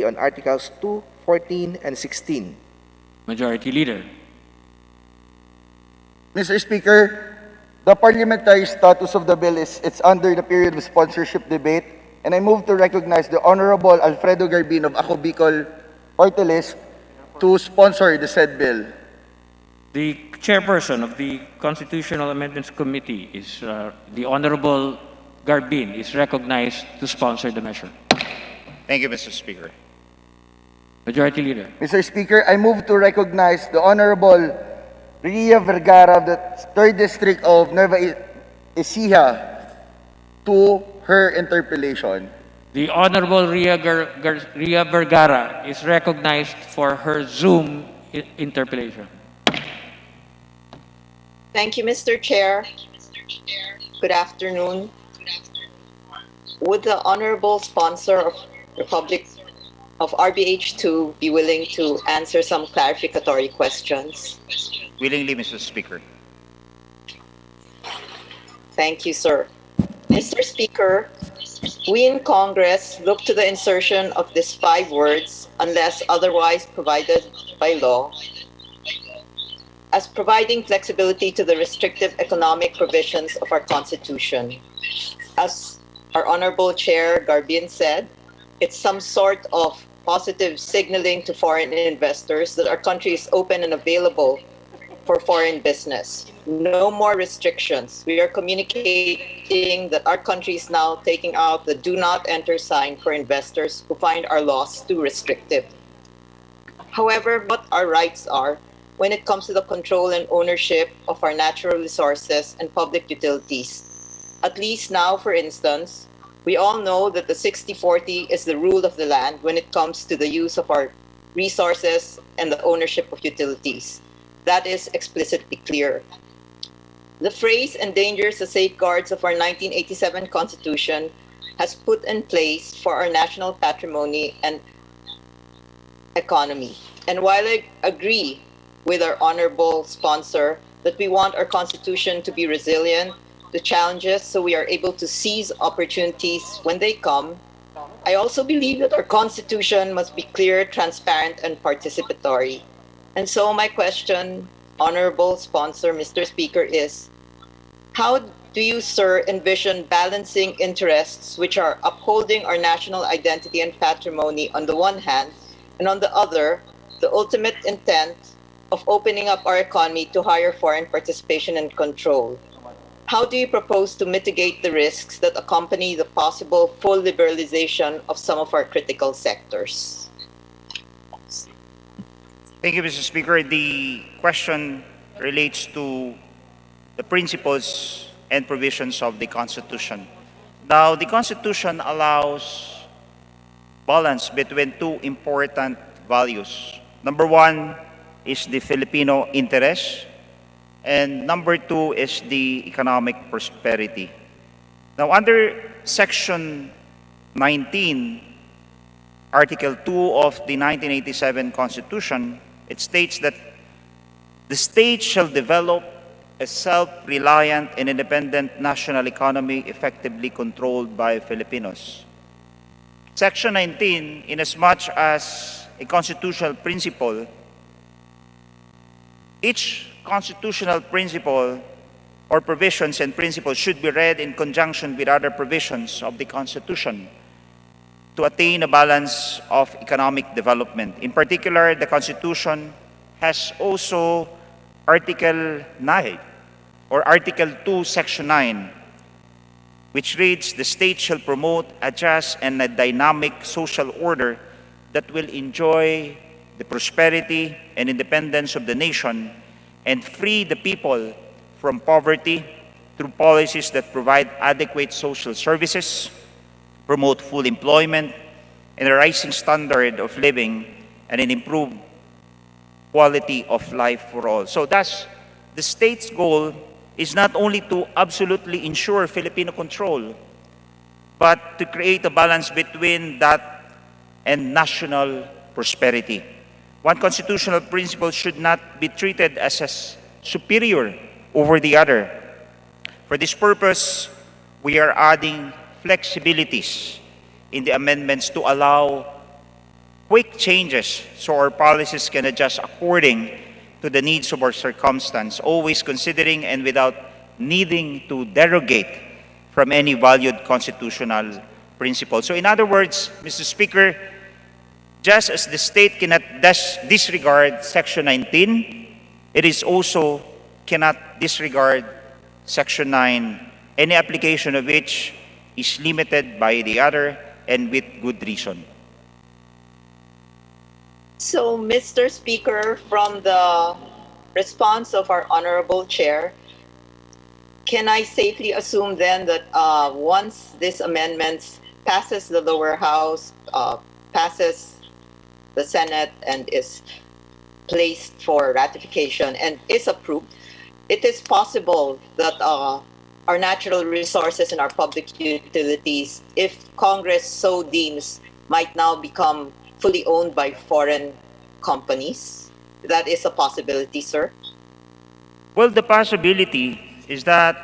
on Articles 2, 14, and 16. Majority Leader. Mr. Speaker, the parliamentary status of the bill is it's under the period of sponsorship debate, and I move to recognize the Honorable Alfredo Garbin of Ako Bicol Party List to sponsor the said bill. The chairperson of the Constitutional Amendments Committee is the Honorable Garbin is recognized to sponsor the measure. Thank you, Mr. Speaker. Majority Leader. Mr. Speaker, I move to recognize the Honorable Ria Vergara of the 3rd District of Nueva Ecija to her interpellation. The Honorable Ria Vergara is recognized for her Zoom interpellation. Thank you, Mr. Chair. Good afternoon. Would the honorable sponsor of Republic of RBH2 be willing to answer some clarificatory questions? Willingly, Mr. Speaker. Thank you, sir. Mr. Speaker, we in Congress look to the insertion of these 5 words, unless otherwise provided by law, as providing flexibility to the restrictive economic provisions of our Constitution. As our Honorable Chair Garbin said, it's some sort of positive signaling to foreign investors that our country is open and available for foreign business. No more restrictions. We are communicating that our country is now taking out the do not enter sign for investors who find our laws too restrictive. However, what our rights are when it comes to the control and ownership of our natural resources and public utilities. At least now, for instance, we all know that the 60-40 is the rule of the land when it comes to the use of our resources and the ownership of utilities. That is explicitly clear. The phrase endangers the safeguards of our 1987 Constitution has put in place for our national patrimony and economy. And while I agree with our honorable sponsor that we want our Constitution to be resilient to challenges so we are able to seize opportunities when they come, I also believe that our Constitution must be clear, transparent, and participatory. And so my question, honorable sponsor, Mr. Speaker, is how do you, sir, envision balancing interests which are upholding our national identity and patrimony on the one hand, and on the other, the ultimate intent of opening up our economy to higher foreign participation and control? How do you propose to mitigate the risks that accompany the possible full liberalization of some of our critical sectors? Thank you, Mr. Speaker. The question relates to the principles and provisions of the Constitution. Now, the Constitution allows balance between 2 important values. Number 1 is the Filipino interest, and number 2 is the economic prosperity. Now, under Section 19, Article 2 of the 1987 Constitution, it states that the state shall develop a self-reliant and independent national economy effectively controlled by Filipinos. Section 19, inasmuch as a constitutional principle, each constitutional principle or provisions and principles should be read in conjunction with other provisions of the Constitution to attain a balance of economic development. In particular, the Constitution has also Article 9 or Article 2, Section 9, which reads, "The state shall promote a just and a dynamic social order that will enjoy the prosperity and independence of the nation and free the people from poverty through policies that provide adequate social services, promote full employment and a rising standard of living, and an improved quality of life for all." So thus, the state's goal is not only to absolutely ensure Filipino control, but to create a balance between that and national prosperity. One constitutional principle should not be treated as a superior over the other. For this purpose, we are adding flexibilities in the amendments to allow quick changes so our policies can adjust according to the needs of our circumstance, always considering and without needing to derogate from any valued constitutional principle. So in other words, Mr. Speaker, just as the state cannot disregard Section 19, it is also cannot disregard Section 9, any application of which is limited by the other and with good reason. So, Mr. Speaker, from the response of our honorable chair, can I safely assume then that once this amendment passes the lower house, passes the Senate, and is placed for ratification and is approved, it is possible that our natural resources and our public utilities, if Congress so deems, might now become fully owned by foreign companies? That is a possibility, sir. Well, the possibility is that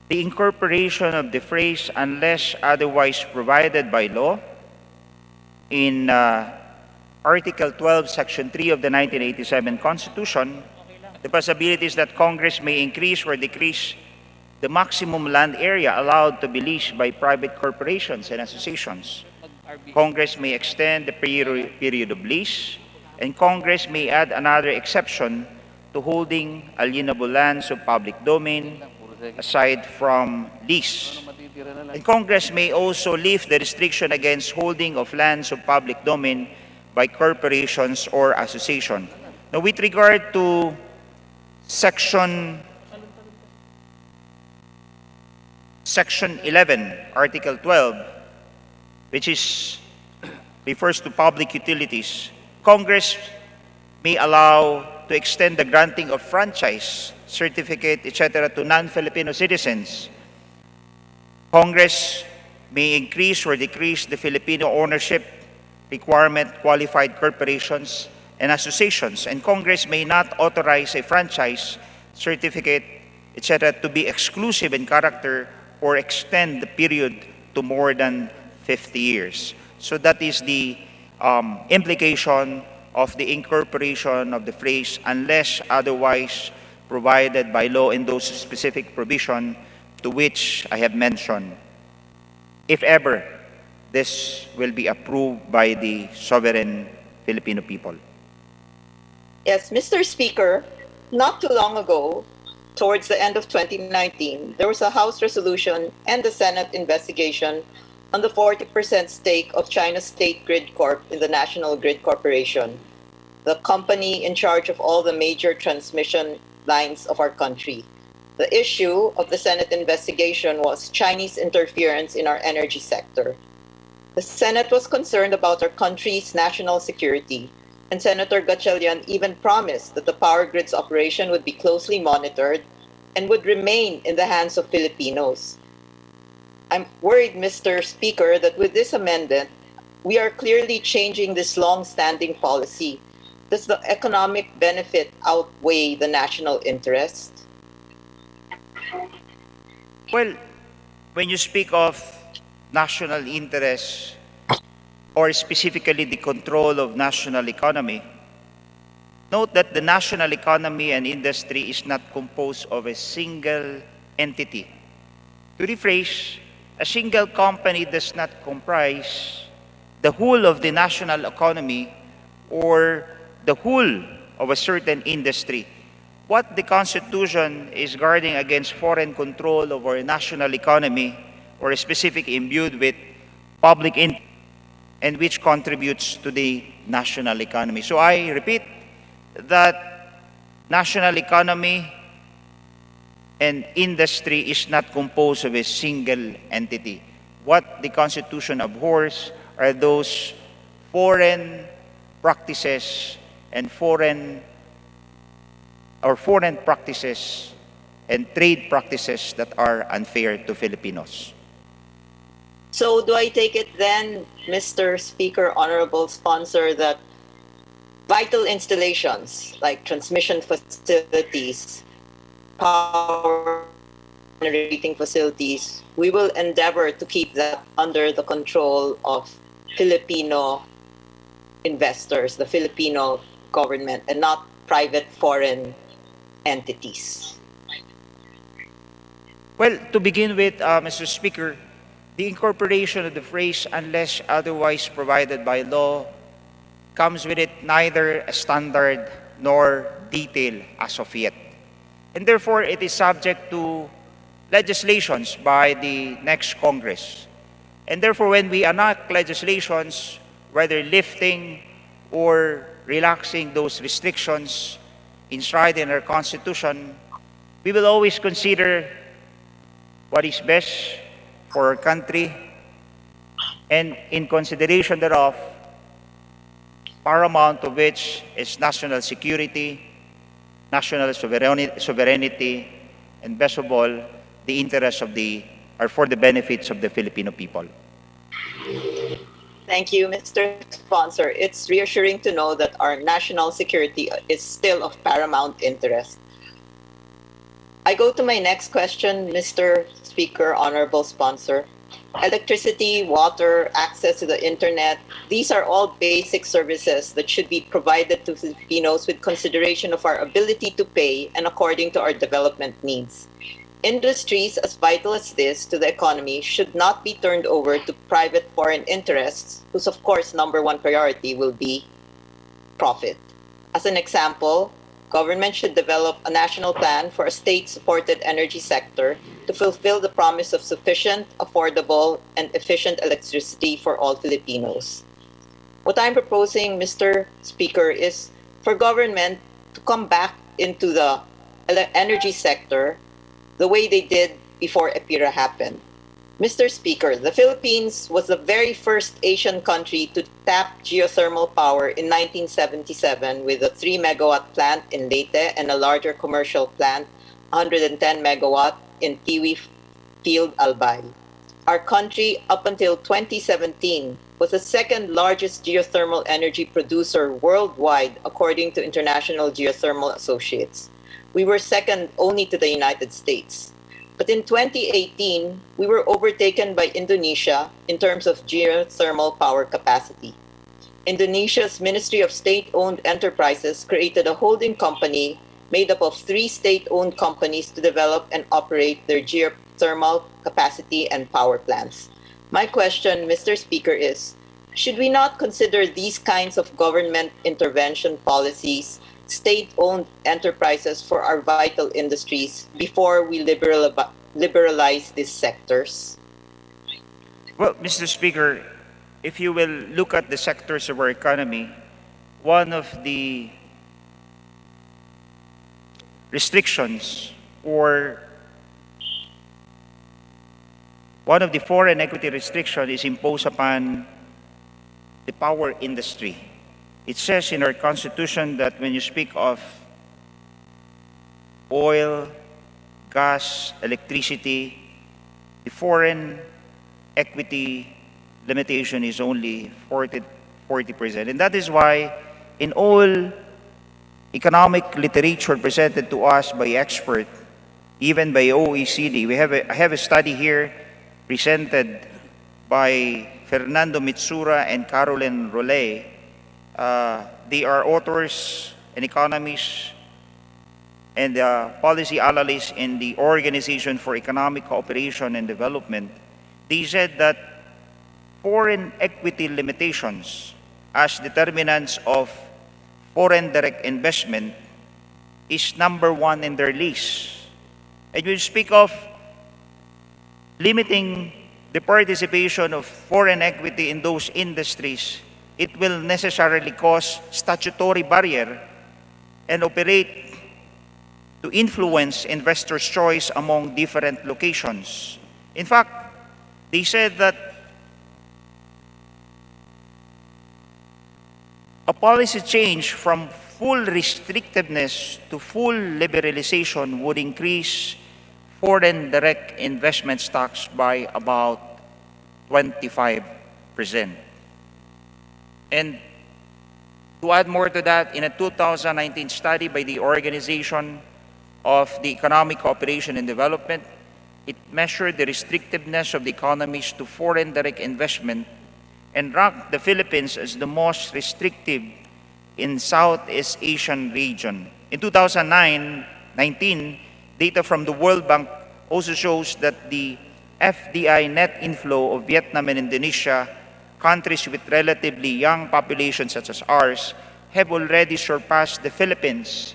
the incorporation of the phrase unless otherwise provided by law in Article 12, Section 3 of the 1987 Constitution, the possibility is that Congress may increase or decrease the maximum land area allowed to be leased by private corporations and associations. Congress may extend the period of lease, and Congress may add another exception to holding alienable lands of public domain aside from lease. And Congress may also lift the restriction against holding of lands of public domain by corporations or association. Now, with regard to Section 11, Article 12, which refers to public utilities, Congress may allow to extend the granting of franchise, certificate, etc. to non-Filipino citizens. Congress may increase or decrease the Filipino ownership requirement, qualified corporations and associations, and Congress may not authorize a franchise, certificate, etc. to be exclusive in character or extend the period to more than 50 years. So that is the implication of the incorporation of the phrase unless otherwise provided by law in those specific provision to which I have mentioned, if ever this will be approved by the sovereign Filipino people. Yes, Mr. Speaker, not too long ago, towards the end of 2019, there was a House resolution and the Senate investigation on the 40% stake of China's State Grid Corp in the National Grid Corporation, the company in charge of all the major transmission lines of our country. The issue of the Senate investigation was Chinese interference in our energy sector. The Senate was concerned about our country's national security, and Senator Gatchalian even promised that the power grid's operation would be closely monitored and would remain in the hands of Filipinos. I'm worried, Mr. Speaker, that with this amendment, we are clearly changing this long-standing policy. Does the economic benefit outweigh the national interest? Well, when you speak of national interest or specifically the control of national economy, note that the national economy and industry is not composed of a single entity. To rephrase, a single company does not comprise the whole of the national economy or the whole of a certain industry. What the Constitution is guarding against foreign control of our national economy or specifically imbued with public interest and which contributes to the national economy. So I repeat that national economy and industry is not composed of a single entity. What the Constitution abhors are those foreign practices and foreign practices and trade practices that are unfair to Filipinos. So do I take it then, Mr. Speaker, honorable sponsor, that vital installations like transmission facilities, power generating facilities, we will endeavor to keep that under the control of Filipino investors, the Filipino government, and not private foreign entities? Well, to begin with, Mr. Speaker, the incorporation of the phrase unless otherwise provided by law comes with it neither a standard nor detail as of yet. And therefore, it is subject to legislations by the next Congress. And therefore, when we enact legislations, whether lifting or relaxing those restrictions enshrined in our Constitution, we will always consider what is best for our country, and in consideration thereof, paramount of which is national security, national sovereignty, and best of all, the interests of or for the benefits of the Filipino people. Thank you, Mr. Sponsor. It's reassuring to know that our national security is still of paramount interest. I go to my next question, Mr. Speaker, Honorable Sponsor. Electricity, water, access to the internet, these are all basic services that should be provided to Filipinos with consideration of our ability to pay and according to our development needs. Industries as vital as this to the economy should not be turned over to private foreign interests, whose of course number one priority will be profit. As an example, government should develop a national plan for a state-supported energy sector to fulfill the promise of sufficient, affordable, and efficient electricity for all Filipinos. What I'm proposing, Mr. Speaker, is for government to come back into the energy sector the way they did before EPIRA happened. Mr. Speaker, the Philippines was the very first Asian country to tap geothermal power in 1977 with a 3 megawatt plant in Leyte and a larger commercial plant, 110 megawatt, in Tiwi Field, Albay. Our country, up until 2017, was the second largest geothermal energy producer worldwide, according to International Geothermal Associates. We were second only to the United States. But in 2018, we were overtaken by Indonesia in terms of geothermal power capacity. Indonesia's Ministry of State-Owned Enterprises created a holding company made up of 3 state-owned companies to develop and operate their geothermal capacity and power plants. My question, Mr. Speaker, is, should we not consider these kinds of government intervention policies state-owned enterprises for our vital industries before we liberalize these sectors? Well, Mr. Speaker, if you will look at the sectors of our economy, one of the restrictions or one of the foreign equity restrictions is imposed upon the power industry. It says in our Constitution that when you speak of oil, gas, electricity, the foreign equity limitation is only 40%. And that is why in all economic literature presented to us by experts, even by OECD, I have a study here presented by Fernando Mitsura and Caroline Rollet. They are authors and economists and policy analysts in the Organization for Economic Cooperation and Development. They said that foreign equity limitations as determinants of foreign direct investment is number one in their list. And you speak of limiting the participation of foreign equity in those industries, it will necessarily cause statutory barrier and operate to influence investors' choice among different locations. In fact, they said that a policy change from full restrictiveness to full liberalization would increase foreign direct investment stocks by about 25%. And to add more to that, in a 2019 study by the Organization of the Economic Cooperation and Development, it measured the restrictiveness of the economies to foreign direct investment and ranked the Philippines as the most restrictive in Southeast Asian region. In 2019, data from the World Bank also shows that the FDI net inflow of Vietnam and Indonesia, countries with relatively young populations such as ours, have already surpassed the Philippines'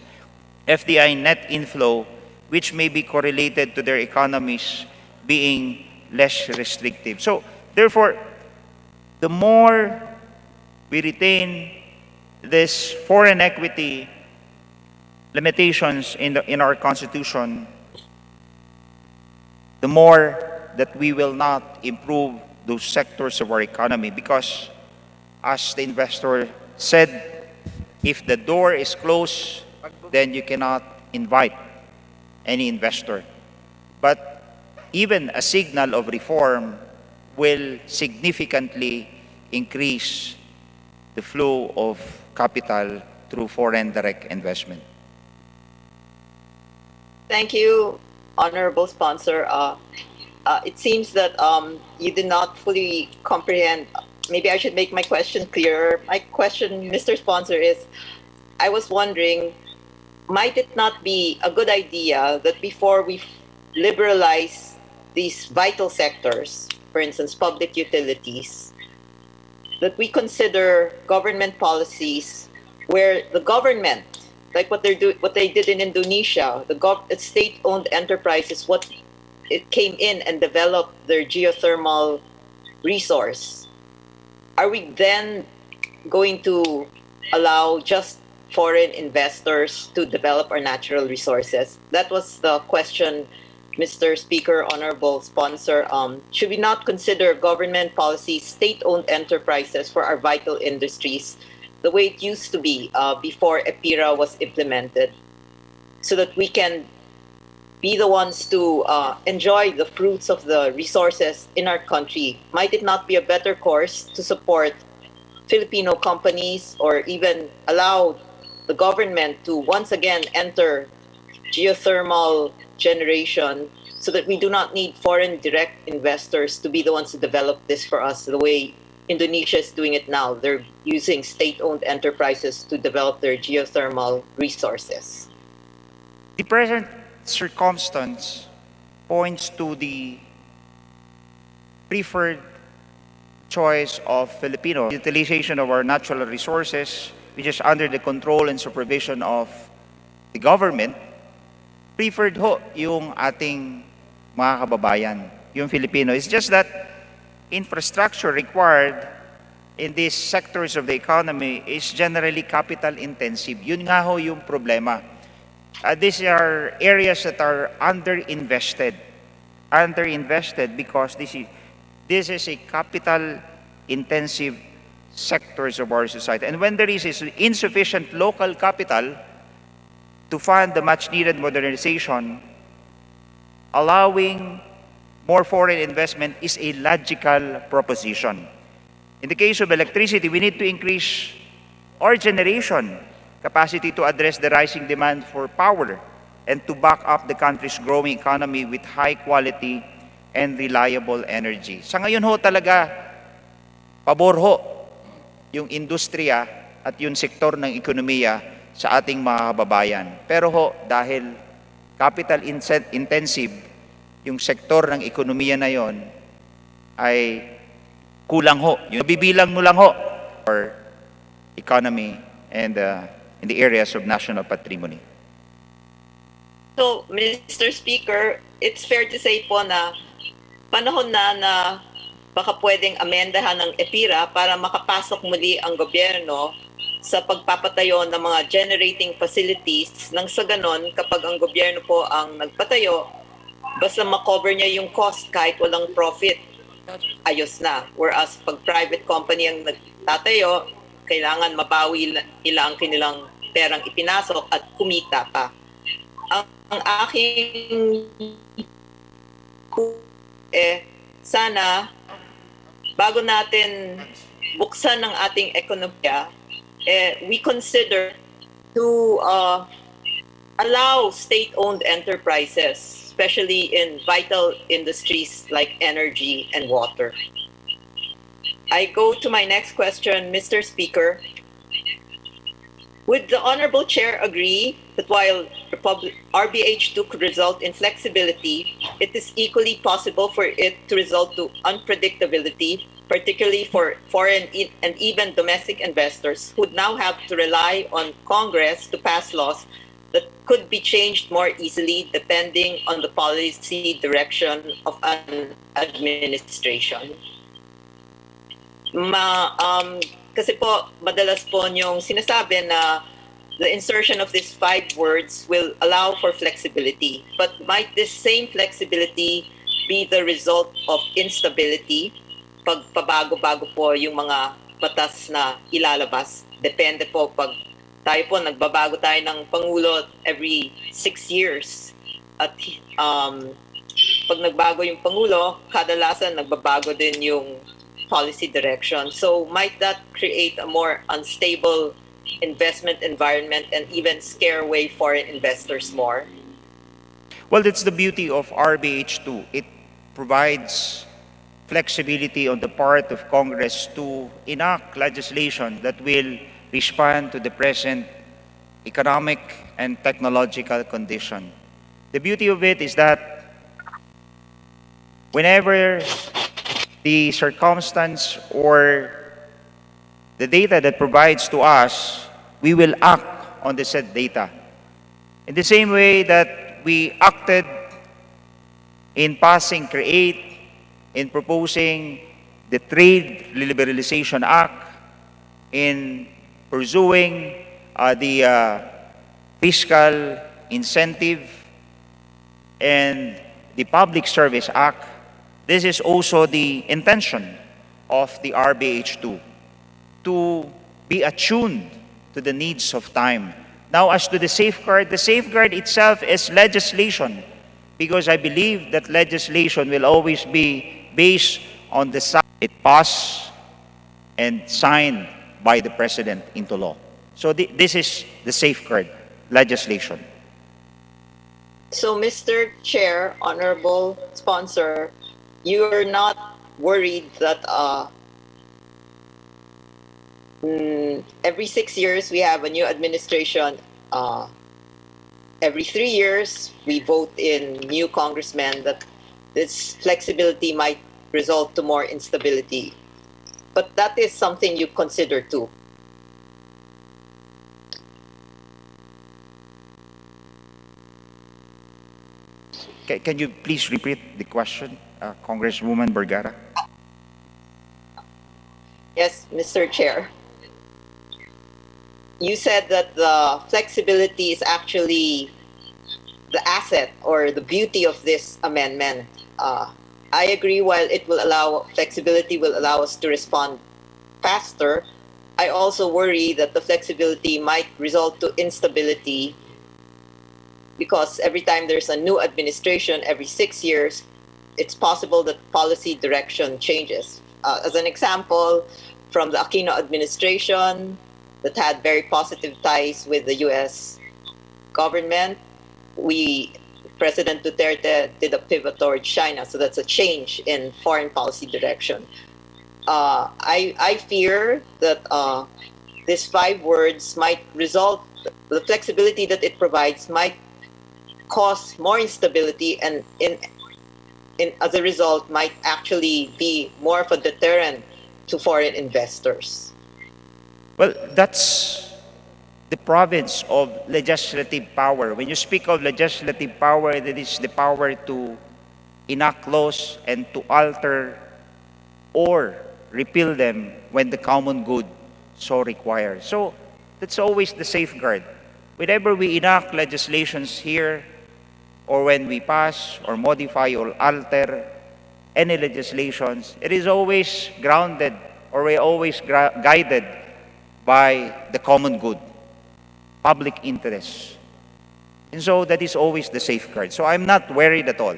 FDI net inflow, which may be correlated to their economies being less restrictive. So, therefore, the more we retain this foreign equity limitations in our Constitution, the more that we will not improve those sectors of our economy, because as the investor said, if the door is closed, then you cannot invite any investor. But even a signal of reform will significantly increase the flow of capital through foreign direct investment. Thank you, honorable sponsor. It seems that you did not fully comprehend. Maybe I should make my question clearer. My question, Mr. Sponsor, is I was wondering, might it not be a good idea that before we liberalize these vital sectors, for instance, public utilities, that we consider government policies where the government, like what they did in Indonesia, the state-owned enterprises, what it came in and developed their geothermal resource. Are we then going to allow just foreign investors to develop our natural resources? That was the question, Mr. Speaker, honorable sponsor. Should we not consider government policy state-owned enterprises for our vital industries the way it used to be before EPIRA was implemented, so that we can be the ones to enjoy the fruits of the resources in our country? Might it not be a better course to support Filipino companies, or even allow the government to once again enter geothermal generation, so that we do not need foreign direct investors to be the ones to develop this for us the way Indonesia is doing it now? They're using state-owned enterprises to develop their geothermal resources. The present circumstance points to the preferred choice of Filipinos. Utilization of our natural resources, which is under the control and supervision of the government, preferred ho yung ating mga kababayan, yung Filipino. It's just that infrastructure required in these sectors of the economy is generally capital intensive. Yun nga ho yung problema. These are areas that are underinvested because this is a capital intensive sectors of our society. And when there is insufficient local capital to fund the much needed modernization, allowing more foreign investment is a logical proposition. In the case of electricity, we need to increase our generation capacity to address the rising demand for power and to back up the country's growing economy with high quality and reliable energy. Sa ngayon ho talaga, pabor ho yung industriya at yung sektor ng ekonomiya sa ating mga kababayan. Pero ho, dahil capital intensive yung sektor ng ekonomiya na yon, ay kulang ho. Yung bibilang mo lang ho for economy and in the areas of national patrimony. So, Mr. Speaker, it's fair to say po na panahon na baka pwedeng amendahan ng EPIRA para makapasok muli ang gobyerno sa pagpapatayo ng mga generating facilities, nang sa ganon, kapag ang gobyerno po ang nagpatayo, basta makover niya yung cost kahit walang profit, ayos na. Whereas pag private company ang nagtatayo, kailangan mabawi nila ang kanilang perang ipinasok at kumita pa. Ang aking sana bago natin buksan ng ating ekonomiya, we consider to allow state-owned enterprises, especially in vital industries like energy and water. I go to my next question, Mr. Speaker. Would the Honorable Chair agree that while RBH2 could result in flexibility, it is equally possible for it to result to unpredictability, particularly for foreign and even domestic investors who would now have to rely on Congress to pass laws that could be changed more easily depending on the policy direction of an administration? Kasi po, madalas po yung sinasabi na the insertion of these 5 words will allow for flexibility. But might this same flexibility be the result of instability? Pag pabago-bago po yung mga batas na ilalabas. Depende po pag tayo po, nagbabago tayo ng Pangulo every 6 years. At pag nagbago yung Pangulo, kadalasan nagbabago din yung policy direction. So might that create a more unstable investment environment and even scare away foreign investors more? Well, that's the beauty of RBH2. It provides flexibility on the part of Congress to enact legislation that will respond to the present economic and technological condition. The beauty of it is that whenever the circumstance or the data that provides to us, we will act on the said data. In the same way that we acted in passing CREATE, in proposing the Trade Liberalization Act, in pursuing the Fiscal Incentive and the Public Service Act, this is also the intention of the RBH2, to be attuned to the needs of time. Now, as to the safeguard itself is legislation, because I believe that legislation will always be based on the side it passed and signed by the President into law. So this is the safeguard legislation. So, Mr. Chair, Honorable Sponsor, you're not worried that every 6 years we have a new administration. Every 3 years we vote in new congressmen, that this flexibility might result to more instability. But that is something you consider too. Can you please repeat the question, Congresswoman Vergara? Yes, Mr. Chair. You said that the flexibility is actually the asset or the beauty of this amendment. I agree, while it will allow flexibility, will allow us to respond faster, I also worry that the flexibility might result to instability, because every time there's a new administration, every 6 years, it's possible that policy direction changes. As an example, from the Aquino administration that had very positive ties with the U.S. government, President Duterte did a pivot towards China, so that's a change in foreign policy direction. I fear that these 5 words might result, the flexibility that it provides might cause more instability, and as a result might actually be more of a deterrent to foreign investors. Well, that's the province of legislative power. When you speak of legislative power, that is the power to enact laws and to alter or repeal them when the common good so requires. So that's always the safeguard. Whenever we enact legislations here, or when we pass or modify or alter any legislations, it is always grounded, or we're always guided by the common good, public interest. And so that is always the safeguard. So I'm not worried at all.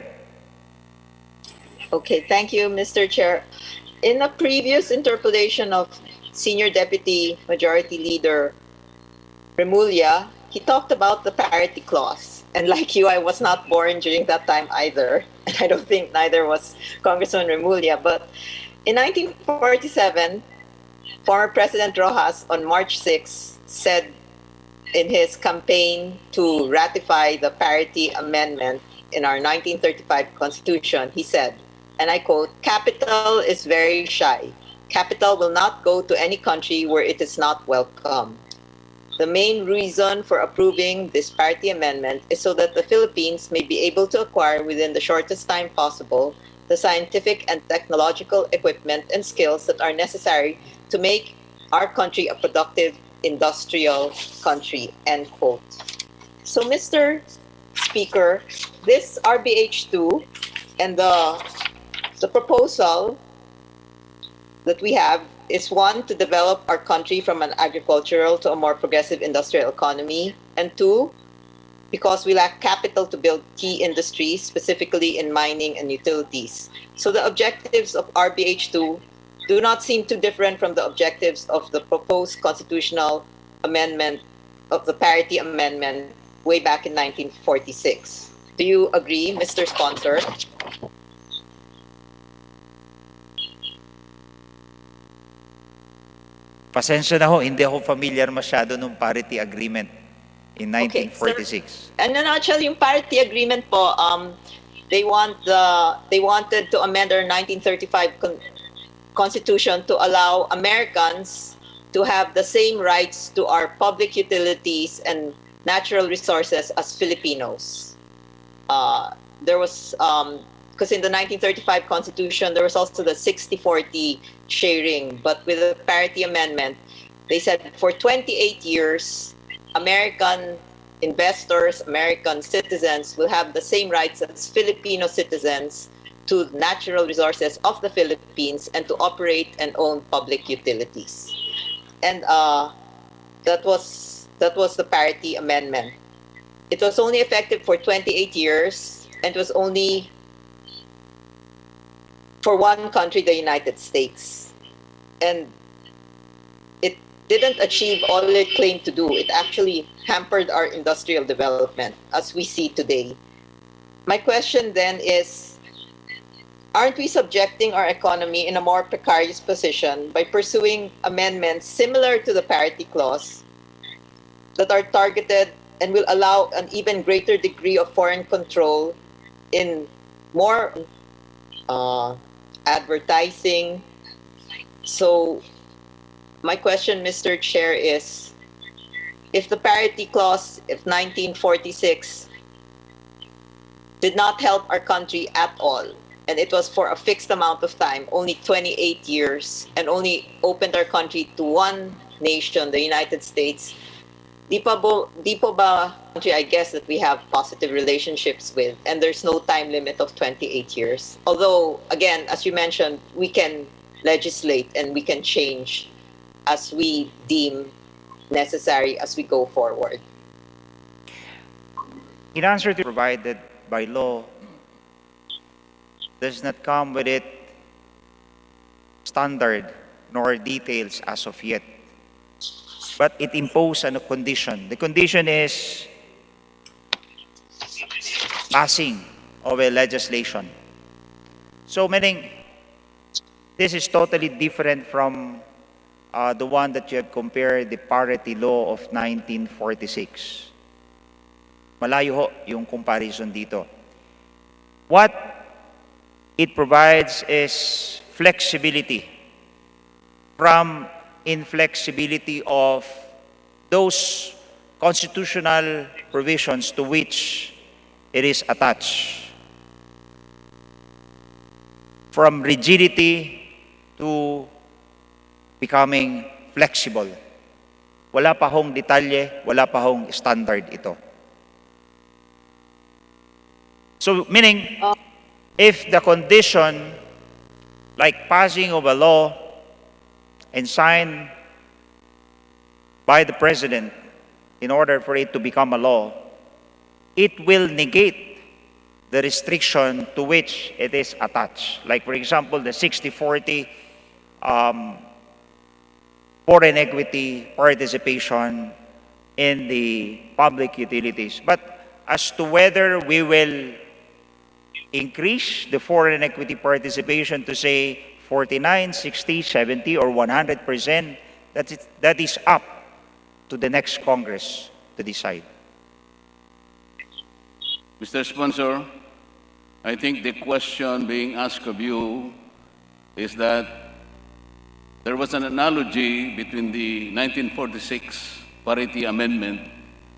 Okay, thank you, Mr. Chair. In a previous interpellation of Senior Deputy Majority Leader Remulla, he talked about the parity clause. And like you, I was not born during that time either. And I don't think neither was Congressman Remulla. But In 1947, former President Rojas on March 6 said in his campaign to ratify the parity amendment in our 1935 Constitution, he said, and I quote, "Capital is very shy. Capital will not go to any country where it is not welcome." The main reason for approving this parity amendment is so that the Philippines may be able to acquire within the shortest time possible the scientific and technological equipment and skills that are necessary to make our country a productive industrial country, end quote. So, Mr. Speaker, this RBH2 and the proposal that we have is one, to develop our country from an agricultural to a more progressive industrial economy, and two, because we lack capital to build key industries, specifically in mining and utilities. So the objectives of RBH2 do not seem too different from the objectives of the proposed constitutional amendment of the parity amendment way back in 1946. Do you agree, Mr. Sponsor? Pasensya na ho, hindi ako familiar masyado nung parity agreement in Okay, 1946. In a nutshell, yung parity agreement po, they wanted to amend our 1935 Constitution to allow Americans to have the same rights to our public utilities and natural resources as Filipinos. There was, because in the 1935 Constitution, there was also the 60-40 sharing, but with the parity amendment, they said for 28 years, American investors, American citizens will have the same rights as Filipino citizens to natural resources of the Philippines and to operate and own public utilities. And that was the parity amendment. It was only effective for 28 years, and it was only for one country, the United States. And it didn't achieve all it claimed to do. It actually hampered our industrial development, as we see today. My question then is, aren't we subjecting our economy in a more precarious position by pursuing amendments similar to the parity clause that are targeted and will allow an even greater degree of foreign control in more advertising? So my question, Mr. Chair, is if the parity clause of 1946 did not help our country at all, and it was for a fixed amount of time, only 28 years, and only opened our country to one nation, the United States, di po ba country, I guess, that we have positive relationships with, and there's no time limit of 28 years. Although, again, as you mentioned, we can legislate and we can change as we deem necessary as we go forward. In answer to provided by law, does not come with it standard nor details as of yet. But it imposes a condition. The condition is passing of a legislation. So meaning, this is totally different from the one that you have compared, the parity law of 1946. Malayo ho yung comparison dito. What it provides is flexibility from inflexibility of those constitutional provisions to which it is attached. From rigidity to becoming flexible. Wala pa hong detalye, wala pa hong standard ito. So meaning, if the condition like passing of a law and signed by the President in order for it to become a law, it will negate the restriction to which it is attached. Like, for example, the 60-40 foreign equity participation in the public utilities. But as to whether we will increase the foreign equity participation to say 49, 60, 70, or 100%, that is up to the next Congress to decide. Mr. Sponsor, I think the question being asked of you is that there was an analogy between the 1946 parity amendment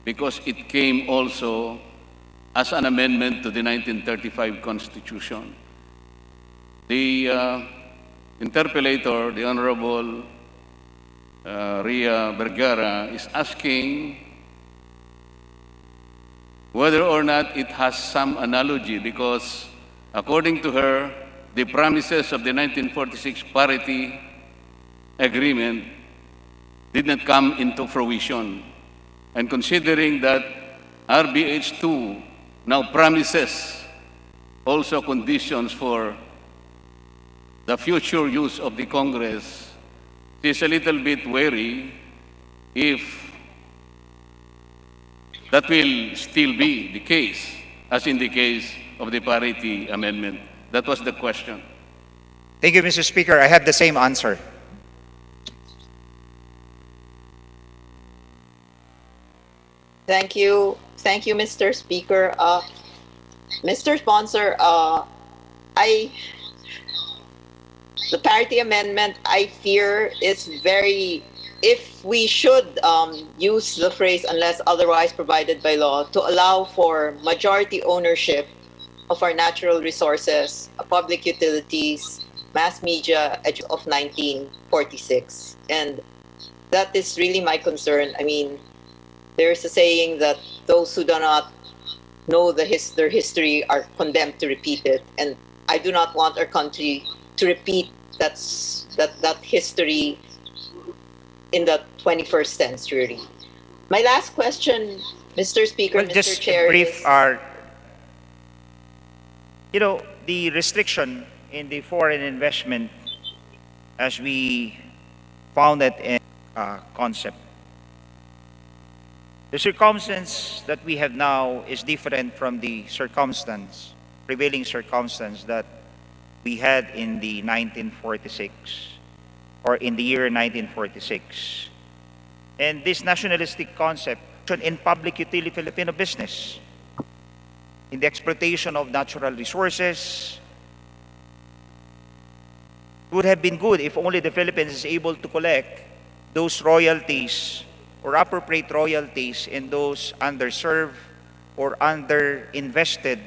because it came also as an amendment to the 1935 Constitution. The interpellator, the Honorable Ria Vergara, is asking whether or not it has some analogy because, according to her, the promises of the 1946 parity agreement did not come into fruition. And considering that RBH2 now promises also conditions for the future use of the Congress, she is a little bit wary if that will still be the case, as in the case of the parity amendment. That was the question. Thank you, Mr. Speaker. I have the same answer. Thank you, Mr. Speaker. Mr. Sponsor, the parity amendment, I fear, is very, if we should use the phrase unless otherwise provided by law to allow for majority ownership of our natural resources, public utilities, mass media of 1946. And that is really my concern. I mean, there's a saying that those who do not know their history are condemned to repeat it. And I do not want our country to repeat that history in the 21st century. My last question, Mr. Speaker, Well, Mr. just Chair, brief is, our, the restriction in the foreign investment as we found it in concept. The circumstance that we have now is different from the prevailing circumstance that we had in the 1946 or in the year 1946. And this nationalistic concept in public utility Filipino business, in the exploitation of natural resources, would have been good if only the Philippines is able to collect those royalties or appropriate royalties in those underserved or underinvested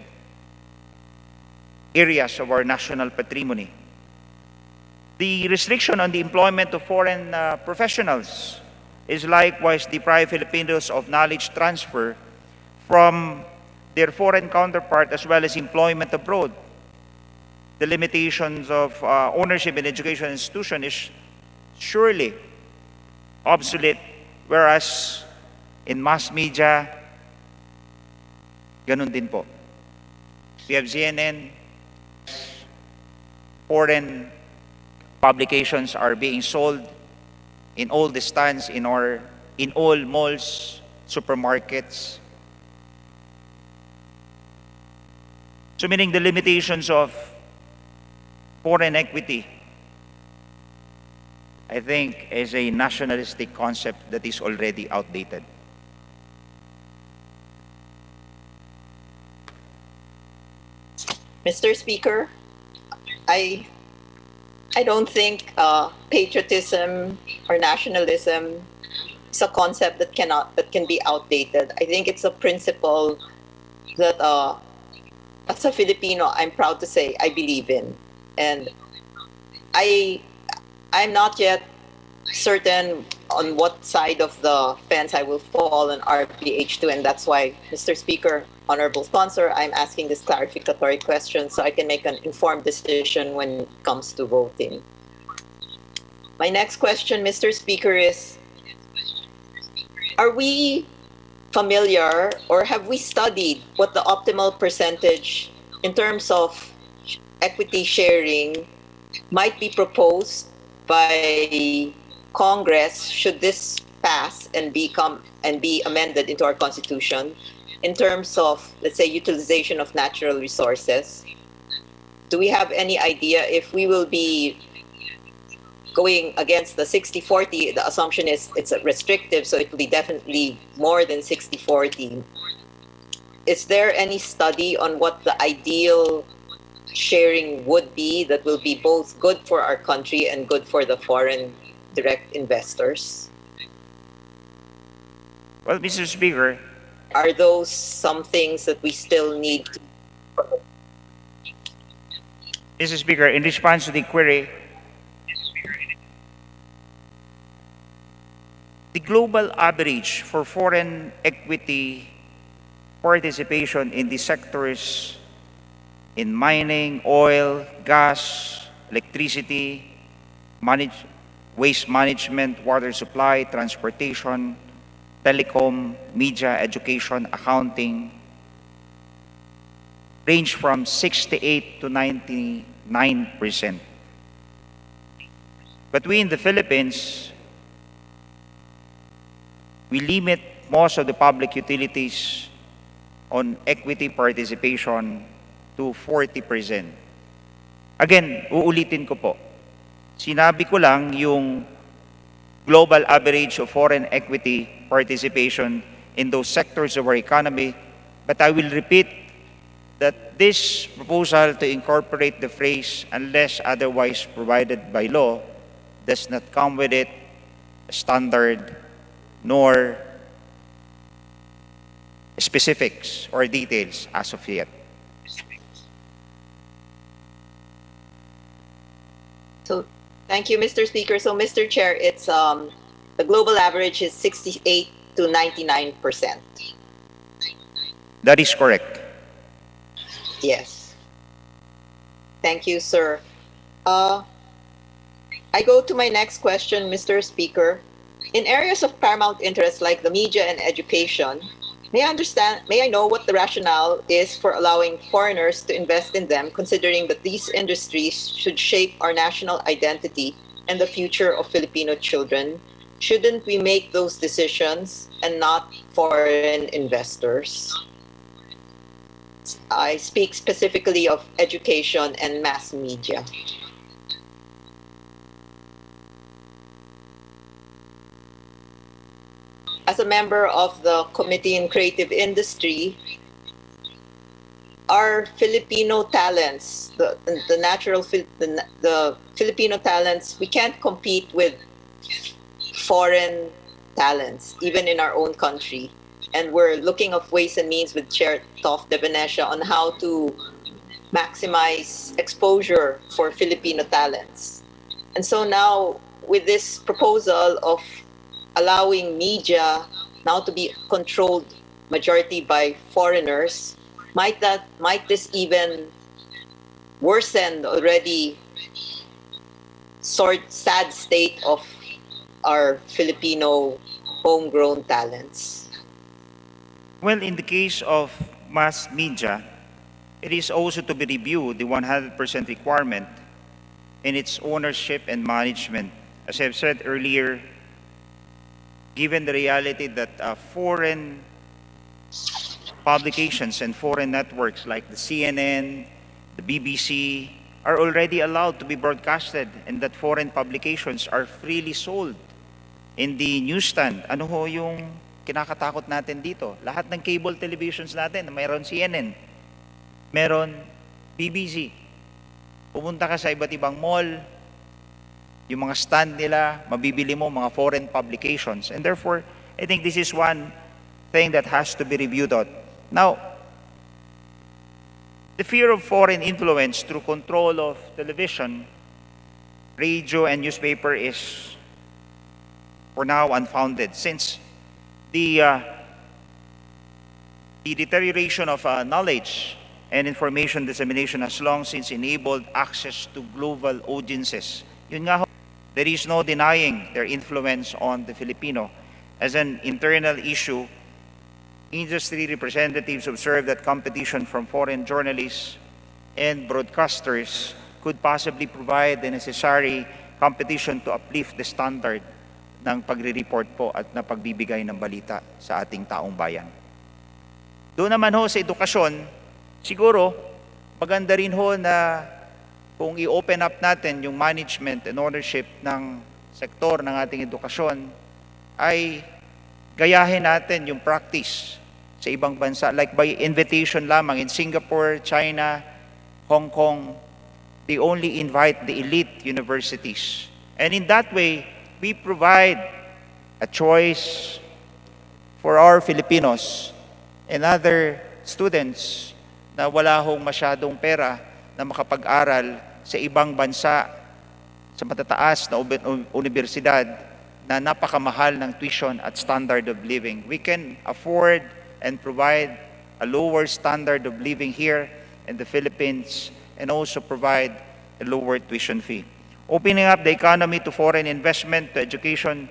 areas of our national patrimony. The restriction on the employment of foreign professionals is likewise deprive Filipinos of knowledge transfer from their foreign counterpart as well as employment abroad. The limitations of ownership in education institution is surely obsolete, whereas in mass media, ganun din po. We have CNN, foreign publications are being sold in all the stands in all malls, supermarkets. So meaning the limitations of foreign equity, I think, is a nationalistic concept that is already outdated. Mr. Speaker, I don't think patriotism or nationalism is a concept that can be outdated. I think it's a principle that as a Filipino, I'm proud to say I believe in. And I'm not yet certain on what side of the fence I will fall on RPH2, and that's why, Mr. Speaker, Honorable Sponsor, I'm asking this clarificatory question so I can make an informed decision when it comes to voting. My next question, Mr. Speaker, is, are we familiar or have we studied what the optimal percentage in terms of equity sharing might be proposed by Congress should this pass and be amended into our Constitution in terms of, let's say, utilization of natural resources? Do we have any idea if we will be going against the 60-40, the assumption is it's restrictive, so it will be definitely more than 60-40. Is there any study on what the ideal sharing would be that will be both good for our country and good for the foreign direct investors? Well, Mr. Speaker, Are those some things that we still need to? Mr. Speaker, in response to the query, the global average for foreign equity participation in the sectors in mining, oil, gas, electricity, waste management, water supply, transportation, telecom, media, education, accounting, range from 68 to 99%. But we in the Philippines, we limit most of the public utilities on equity participation to 40%. Again, uulitin ko po. Sinabi ko lang yung global average of foreign equity participation in those sectors of our economy, but I will repeat that this proposal to incorporate the phrase "unless otherwise provided by law" does not come with it a standard nor specifics or details as of yet. So, thank you, Mr. Speaker. So, Mr. Chair, it's the global average is 68 to 99%. That is correct. Yes. Thank you, sir. I go to my next question, Mr. Speaker. In areas of paramount interest like the media and education, may I know what the rationale is for allowing foreigners to invest in them, considering that these industries should shape our national identity and the future of Filipino children? Shouldn't we make those decisions and not foreign investors? I speak specifically of education and mass media. As a member of the Committee in Creative Industry, our Filipino talents, the Filipino talents, we can't compete with foreign talents, even in our own country. And we're looking of ways and means with Chair Toff de Venecia on how to maximize exposure for Filipino talents. And so now, with this proposal of allowing media now to be controlled majority by foreigners, might this even worsen the already sad state of our Filipino homegrown talents? Well, in the case of mass media, it is also to be reviewed the 100% requirement in its ownership and management. As I've said earlier, given the reality that foreign publications and foreign networks like the CNN, the BBC are already allowed to be broadcasted, and that foreign publications are freely sold in the newsstand. Ano ho yung kinakatakot natin dito? Lahat ng cable televisions natin, mayroon CNN, meron BBC. Pumunta ka sa iba't ibang mall, yung mga stand nila, mabibili mo mga foreign publications. And therefore, I think this is one thing that has to be reviewed on. Now, the fear of foreign influence through control of television, radio, and newspaper is for now unfounded, since the deterioration of knowledge and information dissemination has long since enabled access to global audiences. Yun nga ho, there is no denying their influence on the Filipino. As an internal issue, industry representatives observe that competition from foreign journalists and broadcasters could possibly provide the necessary competition to uplift the standard ng pagre-report po at na pagbibigay ng balita sa ating taong bayan. Doon naman ho sa edukasyon, siguro maganda rin ho na kung i-open up natin yung management and ownership ng sektor ng ating edukasyon, ay gayahin natin yung practice sa ibang bansa. Like by invitation lamang in Singapore, China, Hong Kong, they only invite the elite universities. And in that way, we provide a choice for our Filipinos and other students na wala hong masyadong pera na makapag-aral sa ibang bansa, sa matataas na universidad na napakamahal ng tuition at standard of living. We can afford and provide a lower standard of living here in the Philippines and also provide a lower tuition fee. Opening up the economy to foreign investment, to education,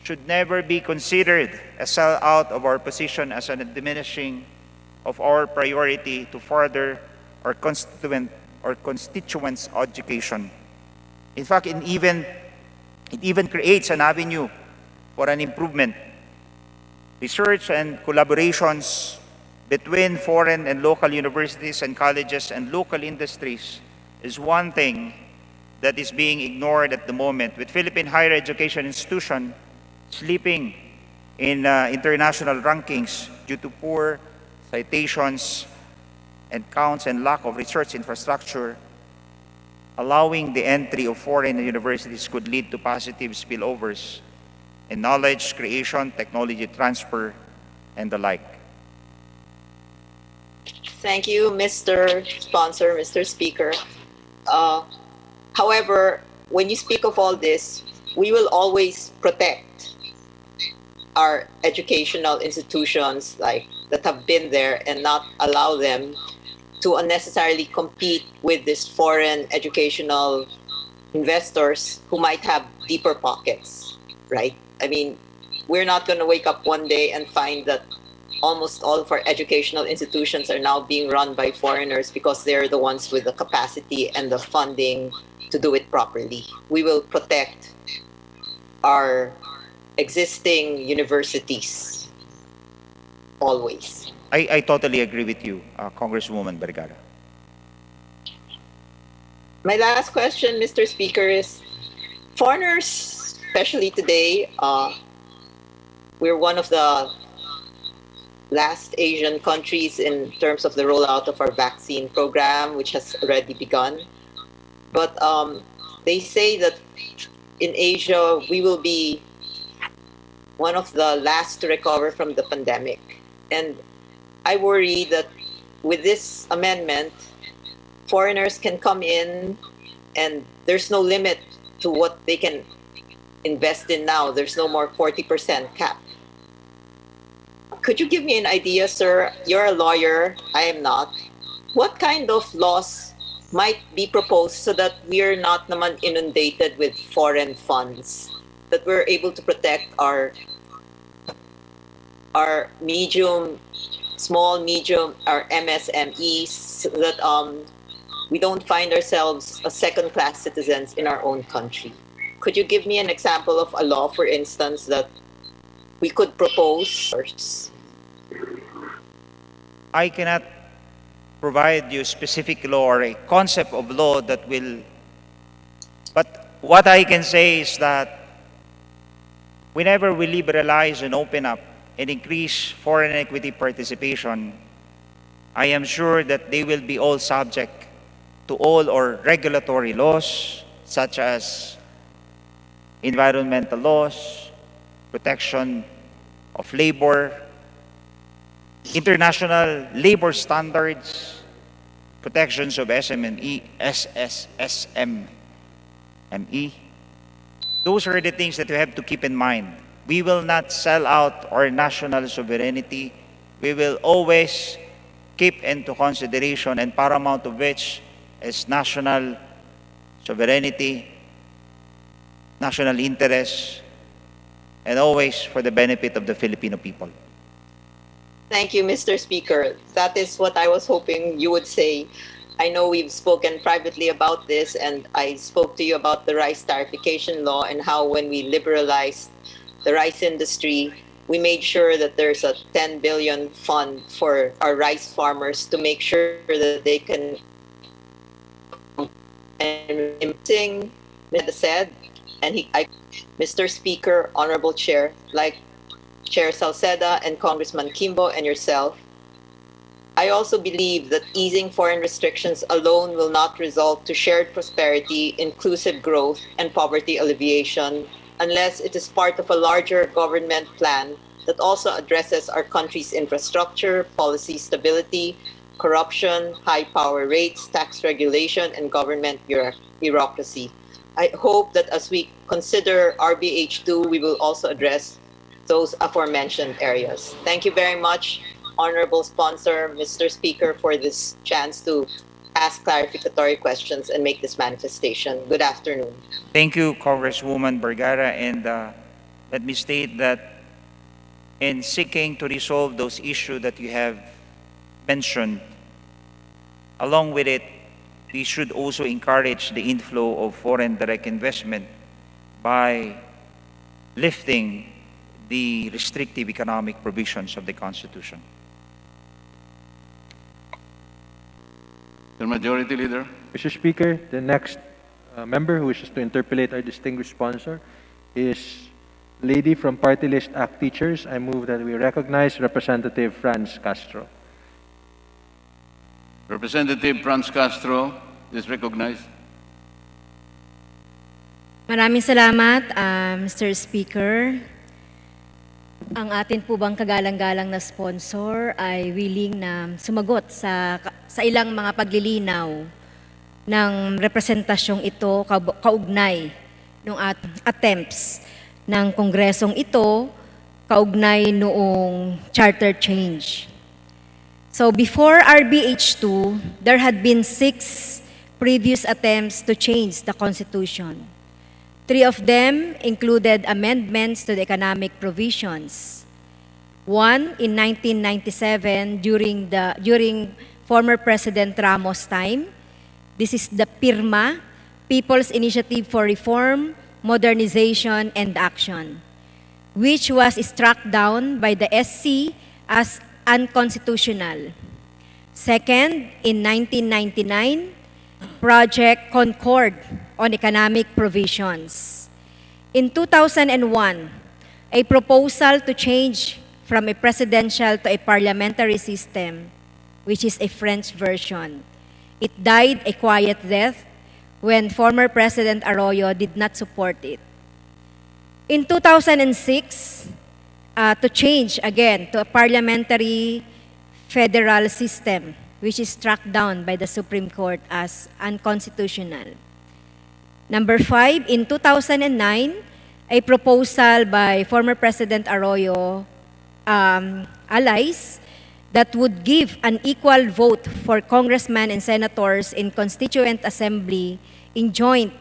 should never be considered a sellout of our position as a diminishing of our priority to further our constituents' education. In fact, it even creates an avenue for an improvement. Research and collaborations between foreign and local universities and colleges and local industries is one thing that is being ignored at the moment, with Philippine higher education institution slipping in international rankings due to poor citations and counts and lack of research infrastructure. Allowing the entry of foreign universities could lead to positive spillovers in knowledge creation, technology transfer, and the like. Thank you, Mr. Sponsor, Mr. Speaker. However, when you speak of all this, we will always protect our educational institutions that have been there and not allow them to unnecessarily compete with these foreign educational investors who might have deeper pockets, right? I mean, we're not going to wake up one day and find that almost all of our educational institutions are now being run by foreigners because they're the ones with the capacity and the funding to do it properly. We will protect our existing universities always. I totally agree with you, Congresswoman Vergara. My last question, Mr. Speaker, is foreigners, especially today, we're one of the last Asian countries in terms of the rollout of our vaccine program, which has already begun. But they say that in Asia, we will be one of the last to recover from the pandemic. And I worry that with this amendment, foreigners can come in and there's no limit to what they can invest in now. There's no more 40% cap. Could you give me an idea, sir? You're a lawyer, I am not. What kind of laws might be proposed so that we're not naman inundated with foreign funds, that we're able to protect our small, medium, our MSMEs, so that we don't find ourselves as second-class citizens in our own country? Could you give me an example of a law, for instance, that we could propose? I cannot provide you specific law or a concept of law that will, but what I can say is that whenever we liberalize and open up and increase foreign equity participation, I am sure that they will be all subject to all our regulatory laws, such as environmental laws, protection of labor, international labor standards, protections of SME. Those are the things that we have to keep in mind. We will not sell out our national sovereignty. We will always keep into consideration, and paramount of which is national sovereignty, national interest, and always for the benefit of the Filipino people. Thank you, Mr. Speaker. That is what I was hoping you would say. I know we've spoken privately about this, and I spoke to you about the rice tarification law and how when we liberalized the rice industry, we made sure that there's a 10 billion fund for our rice farmers to make sure that they can Singh said, and Mr. Speaker, Honorable Chair, like Chair Salceda and Congressman Kimbo and yourself, I also believe that easing foreign restrictions alone will not result to shared prosperity, inclusive growth, and poverty alleviation unless it is part of a larger government plan that also addresses our country's infrastructure, policy stability, corruption, high power rates, tax regulation, and government bureaucracy. I hope that as we consider RBH2, we will also address those aforementioned areas. Thank you very much, Honorable Sponsor, Mr. Speaker, for this chance to ask clarificatory questions and make this manifestation. Good afternoon. Thank you, Congresswoman Vergara, and let me state that in seeking to resolve those issues that you have mentioned, along with it, we should also encourage the inflow of foreign direct investment by lifting the restrictive economic provisions of the Constitution. The Majority Leader. Mr. Speaker, the next member who wishes to interpolate our distinguished sponsor is lady from Party List ACT Teachers. I move that we recognize Representative Franz Castro. Representative Franz Castro is recognized. Maraming salamat, Mr. Speaker. Ang atin po bang kagalang-galang na sponsor ay willing na sumagot sa ilang mga paglilinaw ng representasyong ito kaugnay ng attempts ng kongresong ito kaugnay noong charter change. So before RBH2, there had been 6 previous attempts to change the Constitution. 3 of them included amendments to the economic provisions. One in 1997 during former President Ramos' time. This is the PIRMA, People's Initiative for Reform, Modernization, and Action, which was struck down by the SC as unconstitutional. Second, in 1999, Project Concord on Economic Provisions. In 2001, a proposal to change from a presidential to a parliamentary system, which is a French version. It died a quiet death when former President Arroyo did not support it. In 2006, to change again to a parliamentary federal system, which is struck down by the Supreme Court as unconstitutional. Number 5, in 2009, a proposal by former President Arroyo allies that would give an equal vote for congressmen and senators in Constituent Assembly in joint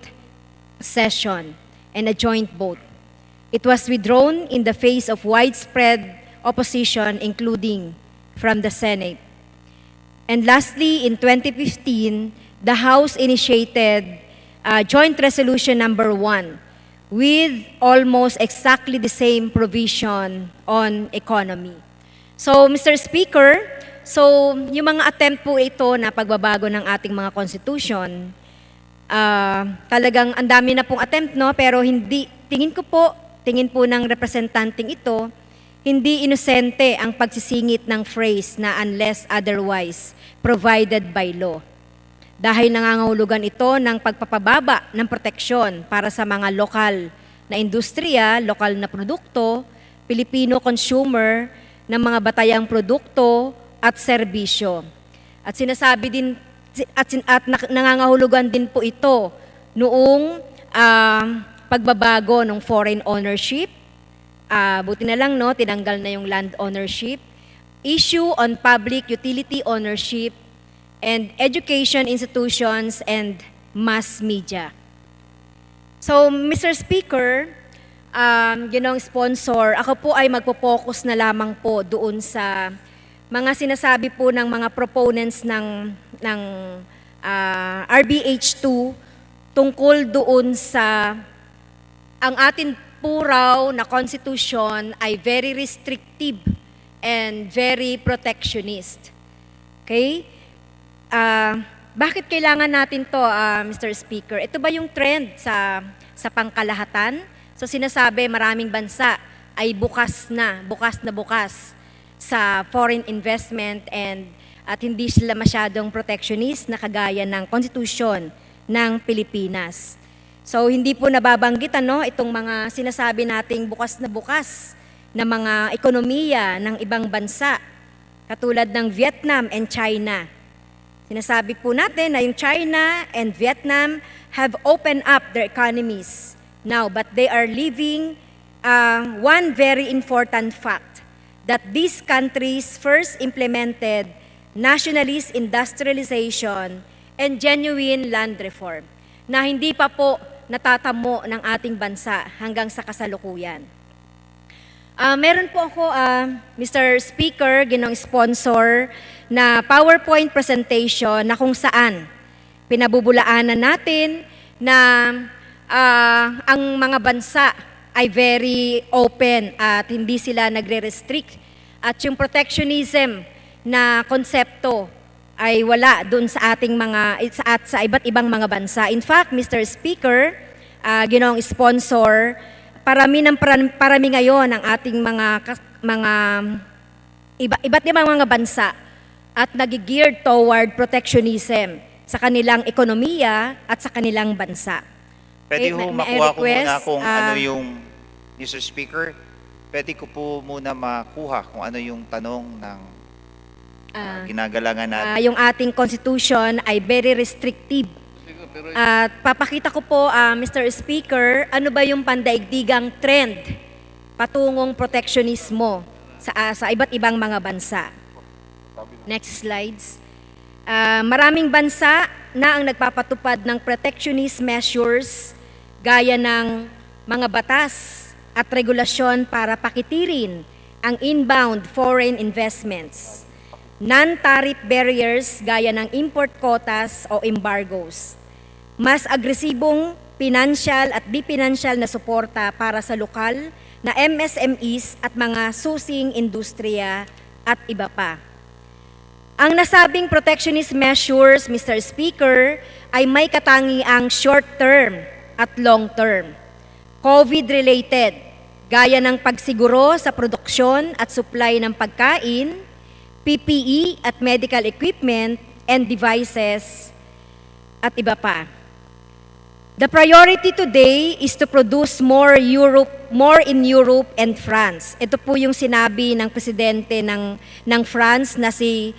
session and a joint vote. It was withdrawn in the face of widespread opposition, including from the Senate. And lastly, in 2015, the House initiated Joint Resolution number 1 with almost exactly the same provision on economy. So, Mr. Speaker, yung mga attempt po ito na pagbabago ng ating mga constitution, talagang ang dami na pong attempt, no? Pero tingin po ng representanting ito, hindi inosente ang pagsisingit ng phrase na unless otherwise provided by law. Dahil nangangahulugan ito ng pagpapababa ng proteksyon para sa mga lokal na industriya, lokal na produkto, Pilipino consumer ng mga batayang produkto at serbisyo. At sinasabi din at nangangahulugan din po ito noong pagbabago ng foreign ownership. Buti na lang, no, tinanggal na yung land ownership, issue on public utility ownership, and education institutions and mass media. So, Mr. Speaker, sponsor, ako po ay magpo-focus na lamang po doon sa mga sinasabi po ng mga proponents ng RBH2 tungkol doon sa ang atin po raw na constitution ay very restrictive and very protectionist. Okay? Bakit kailangan natin to, Mr. Speaker? Ito ba yung trend sa pangkalahatan? So sinasabi maraming bansa ay bukas sa foreign investment at hindi sila masyadong protectionist na kagaya ng konstitusyon ng Pilipinas. So hindi po nababanggit itong mga sinasabi nating bukas na mga ekonomiya ng ibang bansa katulad ng Vietnam and China. Sinasabi po natin na yung China and Vietnam have opened up their economies now, but they are leaving one very important fact, that these countries first implemented nationalist industrialization and genuine land reform na hindi pa po natatamo ng ating bansa hanggang sa kasalukuyan. Meron po ako, Mr. Speaker, ginong sponsor na PowerPoint presentation na kung saan pinabubulaanan natin na ang mga bansa ay very open at hindi sila nagre-restrict at yung protectionism na konsepto ay wala dun sa ating sa iba't ibang mga bansa. In fact, Mr. Speaker, ginong sponsor, parami ngayon ang ating iba't ibang mga bansa at nag-geared toward protectionism sa kanilang ekonomiya at sa kanilang bansa. Pwede May ho makuha ko request, muna kung ano yung, Mr. Speaker, pwede ko po muna makuha kung ano yung tanong ng ginagalangan natin. Yung ating constitution ay very restrictive. At papakita ko po, Mr. Speaker, ano ba yung pandaigdigang trend patungong proteksionismo sa iba't ibang mga bansa. Next slides. Maraming bansa na ang nagpapatupad ng protectionist measures gaya ng mga batas at regulasyon para pakitirin ang inbound foreign investments, non-tariff barriers gaya ng import quotas o embargoes, mas agresibong financial at di-financial na suporta para sa lokal na MSMEs at mga susing industriya at iba pa. Ang nasabing protectionist measures, Mr. Speaker, ay may katangiang short-term at long-term. COVID-related, gaya ng pagsiguro sa produksyon at supply ng pagkain, PPE at medical equipment and devices, at iba pa. The priority today is to produce more in Europe and France. Ito po yung sinabi ng presidente ng France na si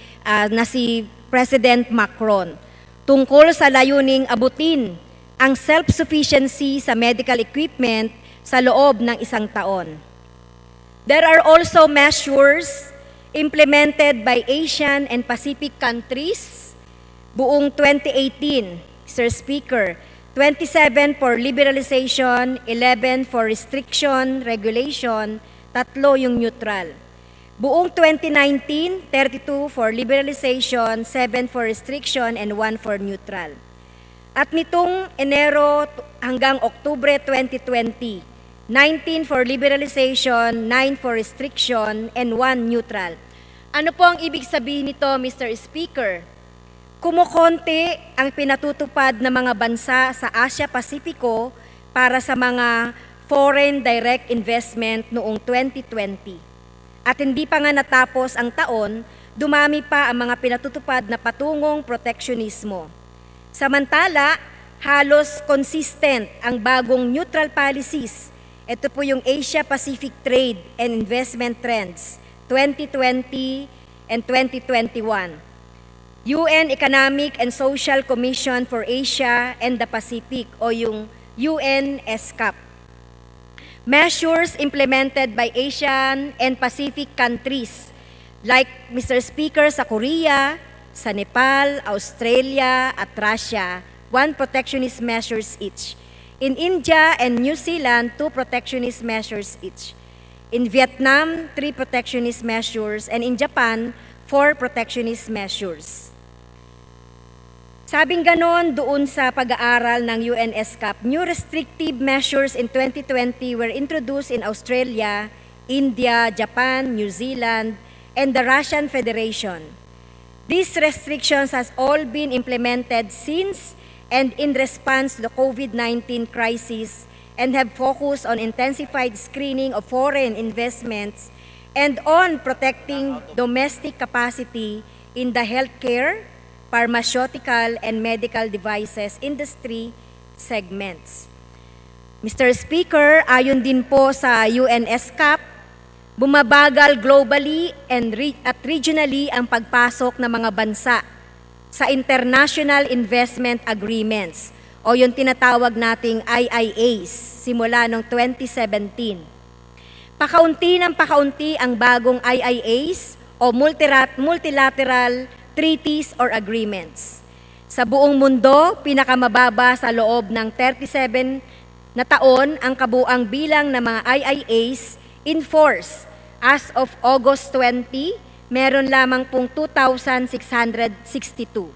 President Macron tungkol sa layuning abutin ang self-sufficiency sa medical equipment sa loob ng 1 taon. There are also measures implemented by Asian and Pacific countries buong 2018, Mr. Speaker. 27 for liberalization, 11 for restriction, regulation, 3 yung neutral. Buong 2019, 32 for liberalization, 7 for restriction, and 1 for neutral. At nitong Enero hanggang Oktubre 2020, 19 for liberalization, 9 for restriction, and 1 neutral. Ano po ang ibig sabihin nito, Mr. Speaker? Kumukonti ang pinatutupad ng mga bansa sa Asia-Pasipiko para sa mga foreign direct investment noong 2020. At hindi pa nga natapos ang taon, dumami pa ang mga pinatutupad na patungong proteksionismo. Samantala, halos consistent ang bagong neutral policies. Ito po yung Asia-Pacific Trade and Investment Trends 2020 and 2021. UN Economic and Social Commission for Asia and the Pacific o yung UN-ESCAP. Measures implemented by Asian and Pacific countries like Mr. Speaker sa Korea, sa Nepal, Australia at Russia, 1 protectionist measures each. In India and New Zealand, 2 protectionist measures each. In Vietnam, 3 protectionist measures, and in Japan, 4 protectionist measures. Sabing ganon doon sa pag-aaral ng UN-ESCAP, new restrictive measures in 2020 were introduced in Australia, India, Japan, New Zealand, and the Russian Federation. These restrictions has all been implemented since and in response to the COVID-19 crisis and have focused on intensified screening of foreign investments and on protecting domestic capacity in the healthcare, pharmaceutical, and medical devices industry segments. Mr. Speaker, ayon din po sa UNESCAP, bumabagal globally at regionally ang pagpasok ng mga bansa sa International Investment Agreements o yung tinatawag nating IIAs simula noong 2017. Pakaunti ng pakaunti ang bagong IIAs o multilateral treaties or agreements. Sa buong mundo, pinakamababa sa loob ng 37 na taon ang kabuang bilang ng mga IIAs in force. As of August 20, meron lamang pong 2,662.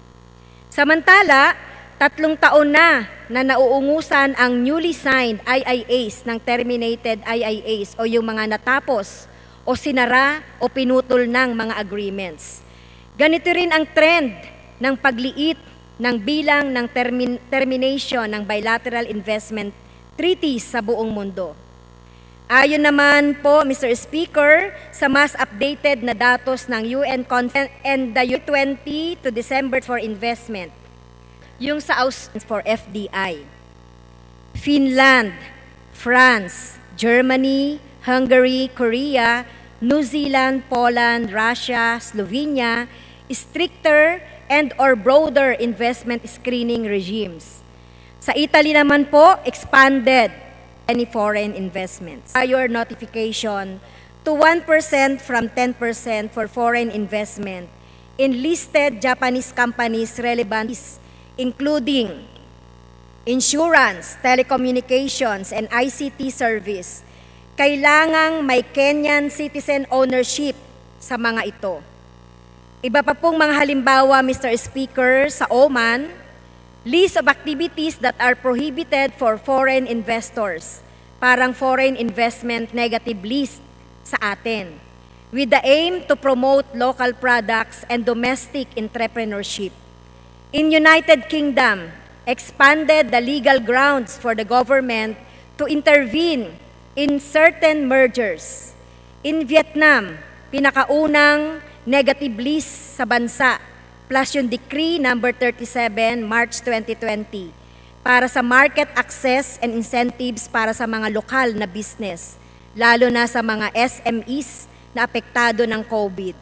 Samantala, 3 taon na nauungusan ang newly signed IIAs ng terminated IIAs o yung mga natapos o sinara o pinutol ng mga agreements. Ganito rin ang trend ng pagliit ng bilang ng termination ng bilateral investment treaties sa buong mundo. Ayon naman po, Mr. Speaker, sa mas updated na datos ng UN Conference and the U20 to December for investment, yung sa for FDI. Finland, France, Germany, Hungary, Korea, New Zealand, Poland, Russia, Slovenia, stricter and or broader investment screening regimes. Sa Italy naman po, expanded any foreign investments. Prior notification to 1% from 10% for foreign investment in listed Japanese companies relevant, including insurance, telecommunications, and ICT service. Kailangang may Kenyan citizen ownership sa mga ito. Iba pa pong mga halimbawa, Mr. Speaker, sa Oman, list of activities that are prohibited for foreign investors, parang foreign investment negative list sa atin, with the aim to promote local products and domestic entrepreneurship. In United Kingdom, expanded the legal grounds for the government to intervene in certain mergers. In Vietnam, pinakaunang negative list sa bansa, plus yung Decree number 37, March 2020, para sa market access and incentives para sa mga lokal na business, lalo na sa mga SMEs na apektado ng COVID.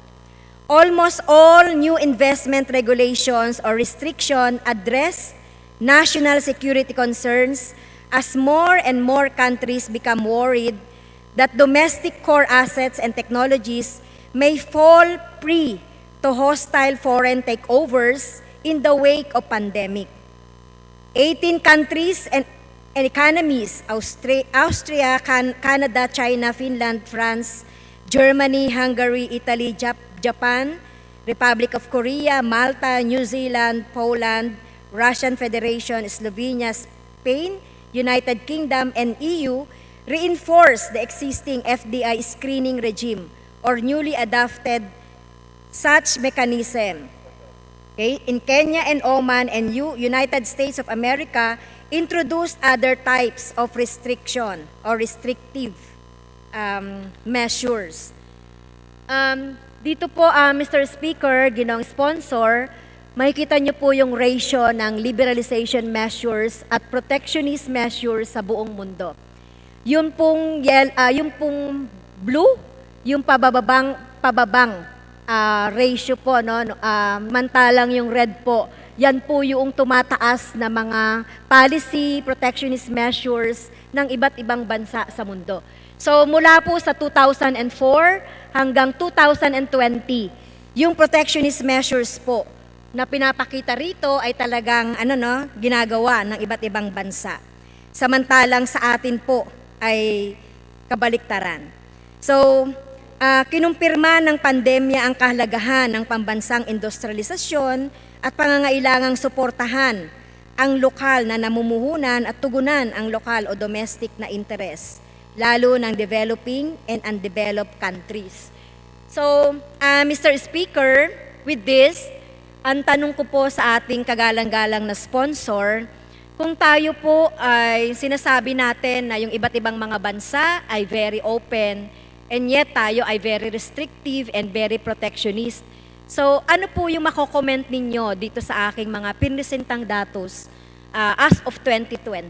Almost all new investment regulations or restriction address national security concerns as more and more countries become worried that domestic core assets and technologies may fall prey to hostile foreign takeovers in the wake of pandemic. 18 countries and economies, Austria, Canada, China, Finland, France, Germany, Hungary, Italy, Japan, Republic of Korea, Malta, New Zealand, Poland, Russian Federation, Slovenia, Spain, United Kingdom, and EU reinforce the existing FDI screening regime or newly adopted such mechanism. Okay? In Kenya and Oman and United States of America, introduced other types of restriction or restrictive measures. Dito po, Mr. Speaker, ginong sponsor, makikita niyo po yung ratio ng liberalization measures at protectionist measures sa buong mundo. Yung pong blue, yung pababang ratio po, no? Mantalang yung red po, yan po yung tumataas na mga policy protectionist measures ng iba't ibang bansa sa mundo. So mula po sa 2004 hanggang 2020, yung protectionist measures po na pinapakita rito ay talagang ginagawa ng iba't ibang bansa. Samantalang sa atin po ay kabaliktaran. So, kinumpirma ng pandemya ang kahalagahan ng pambansang industrialisasyon at pangangailangang suportahan ang lokal na namumuhunan at tugunan ang lokal o domestic na interes, lalo ng developing and undeveloped countries. So, Mr. Speaker, with this, ang tanong ko po sa ating kagalang-galang na sponsor, kung tayo po ay sinasabi natin na yung iba't ibang mga bansa ay very open and yet tayo ay very restrictive and very protectionist. So ano po yung mako-comment ninyo dito sa aking mga pinresentang datos as of 2020?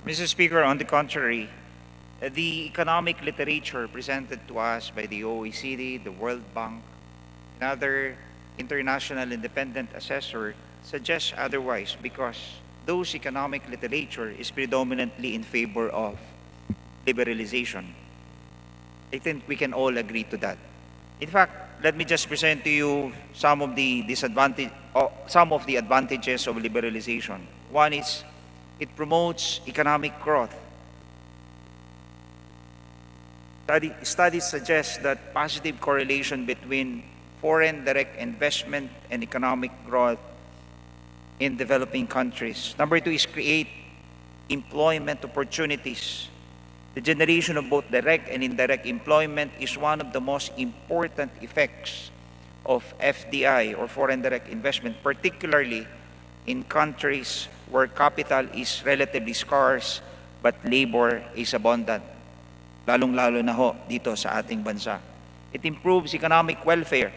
Mr. Speaker, on the contrary, the economic literature presented to us by the OECD, the World Bank, and other international independent assessors suggests otherwise because those economic literature is predominantly in favor of liberalization. I think we can all agree to that. In fact, let me just present to you some of the advantages of liberalization. One is it promotes economic growth. Studies suggest that positive correlation between foreign direct investment and economic growth in developing countries. Number two is create employment opportunities. The generation of both direct and indirect employment is one of the most important effects of FDI or foreign direct investment, particularly in countries where capital is relatively scarce but labor is abundant. Lalong-lalo na ho dito sa ating bansa. It improves economic welfare.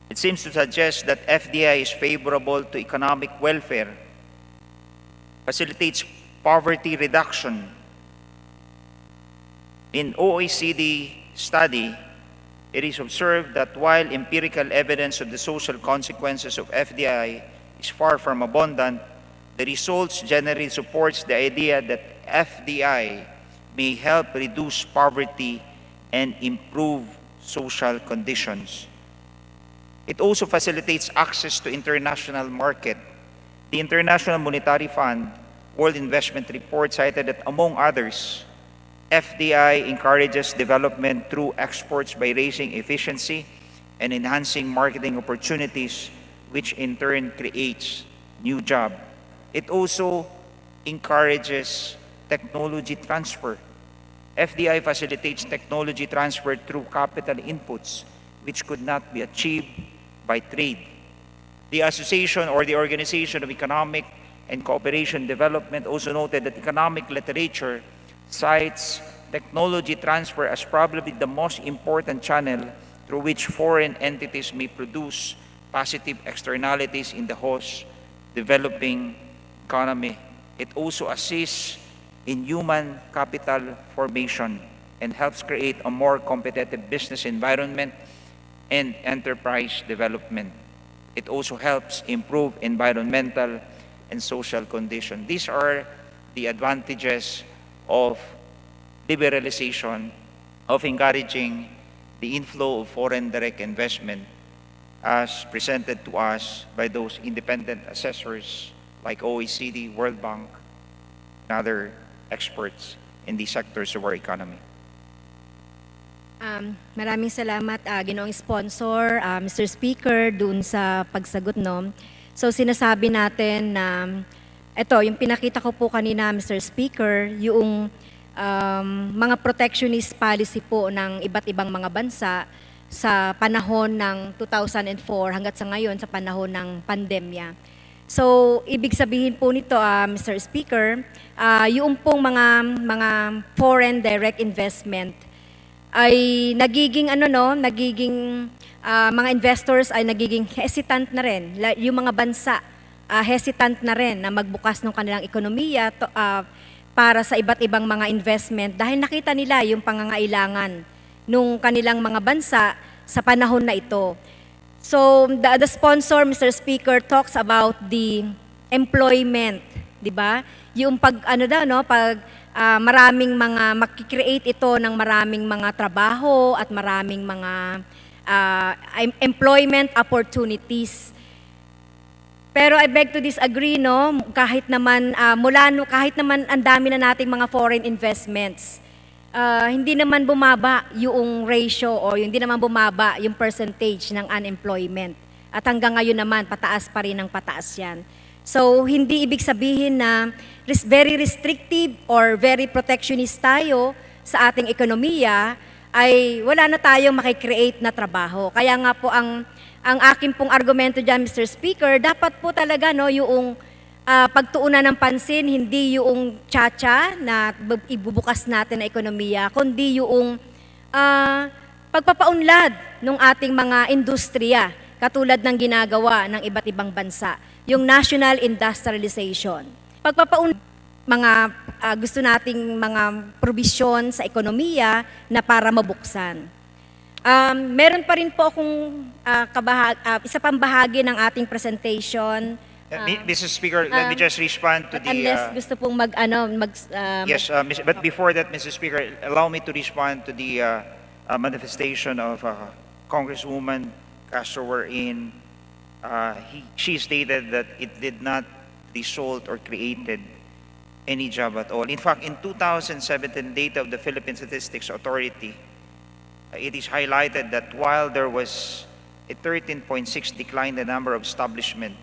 It seems to suggest that FDI is favorable to economic welfare, facilitates poverty reduction. In OECD study, it is observed that while empirical evidence of the social consequences of FDI is far from abundant, the results generally supports the idea that FDI may help reduce poverty and improve social conditions. It also facilitates access to international market. The International Monetary Fund World Investment Report cited that, among others, FDI encourages development through exports by raising efficiency and enhancing marketing opportunities, which in turn creates new jobs. It also encourages technology transfer. FDI facilitates technology transfer through capital inputs, which could not be achieved by trade. The Association or the Organization of Economic and Cooperation Development also noted that economic literature cites technology transfer as probably the most important channel through which foreign entities may produce positive externalities in the host developing economy. It also assists in human capital formation and helps create a more competitive business environment and enterprise development. It also helps improve environmental and social conditions. These are the advantages of liberalization, of encouraging the inflow of foreign direct investment as presented to us by those independent assessors like OECD, World Bank, and other experts in the sectors of our economy. Maraming salamat, Ginoong Sponsor, Mr. Speaker, dun sa pagsagot, no? So sinasabi natin na ito, yung pinakita ko po kanina, Mr. Speaker, yung mga protectionist policy po ng iba't ibang mga bansa sa panahon ng 2004 hanggat sa ngayon sa panahon ng pandemya. So, ibig sabihin po nito, Mr. Speaker, yung pong mga foreign direct investment ay nagiging mga investors ay nagiging hesitant na rin. Yung mga bansa hesitant na rin na magbukas ng kanilang ekonomiya para sa iba't ibang mga investment dahil nakita nila yung pangangailangan nung kanilang mga bansa sa panahon na ito. So the sponsor, Mr. Speaker, talks about the employment, di ba? Yung pag maraming mga makikreate ito ng maraming mga trabaho at maraming mga employment opportunities. Pero I beg to disagree, no? Kahit naman kahit naman ang dami na nating mga foreign investments, hindi naman bumaba yung ratio o hindi naman bumaba yung percentage ng unemployment. At hanggang ngayon naman pataas pa rin ng pataas 'yan. So, hindi ibig sabihin na very restrictive or very protectionist tayo sa ating ekonomiya ay wala na tayong makikreate na trabaho. Kaya nga po ang akin pong argumento dyan, Mr. Speaker, dapat po talaga no, yung pagtuunan ng pansin, hindi yung tsa-tsa na ibubukas natin na ekonomiya, kundi yung pagpapaunlad ng ating mga industriya, katulad ng ginagawa ng iba't ibang bansa, yung national industrialization. Mga gusto nating mga probisyon sa ekonomiya na para mabuksan. Meron pa rin po akong isa pang bahagi ng ating presentation. Mrs. Speaker, let me just respond to the... Unless gusto pong Yes, but before that, Mrs. Speaker, allow me to respond to the manifestation of Congresswoman Castro wherein she stated that it did not result or created any job at all. In fact, in 2017 data of the Philippine Statistics Authority, it is highlighted that while there was a 13.6 decline in the number of establishment,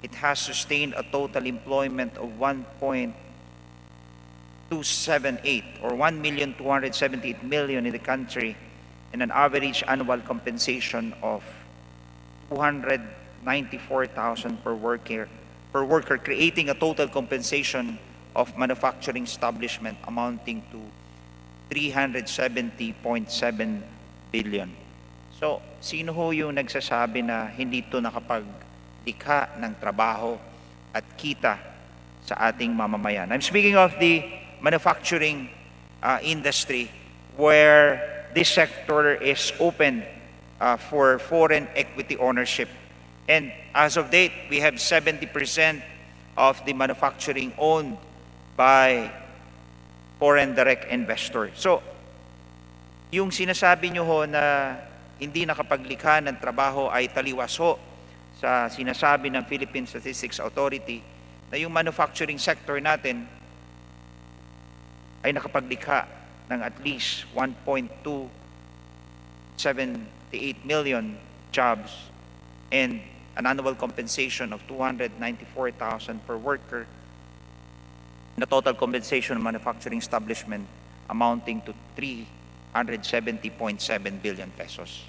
it has sustained a total employment of 1.278 or 1,278,000 in the country and an average annual compensation of 294,000 per worker, creating a total compensation of manufacturing establishment amounting to 370.7 billion. So, sino ho yung nagsasabi na hindi ito nakapaglikha ng trabaho at kita sa ating mamamayan? I'm speaking of the manufacturing industry where this sector is open for foreign equity ownership. And as of date, we have 70% of the manufacturing owned by foreign direct investors. So, yung sinasabi nyo ho na hindi nakapaglikha ng trabaho ay taliwas ho sa sinasabi ng Philippine Statistics Authority na yung manufacturing sector natin ay nakapaglikha ng at least 1.278 million jobs and an annual compensation of 294,000 per worker, the total compensation of manufacturing establishment amounting to 370.7 billion pesos.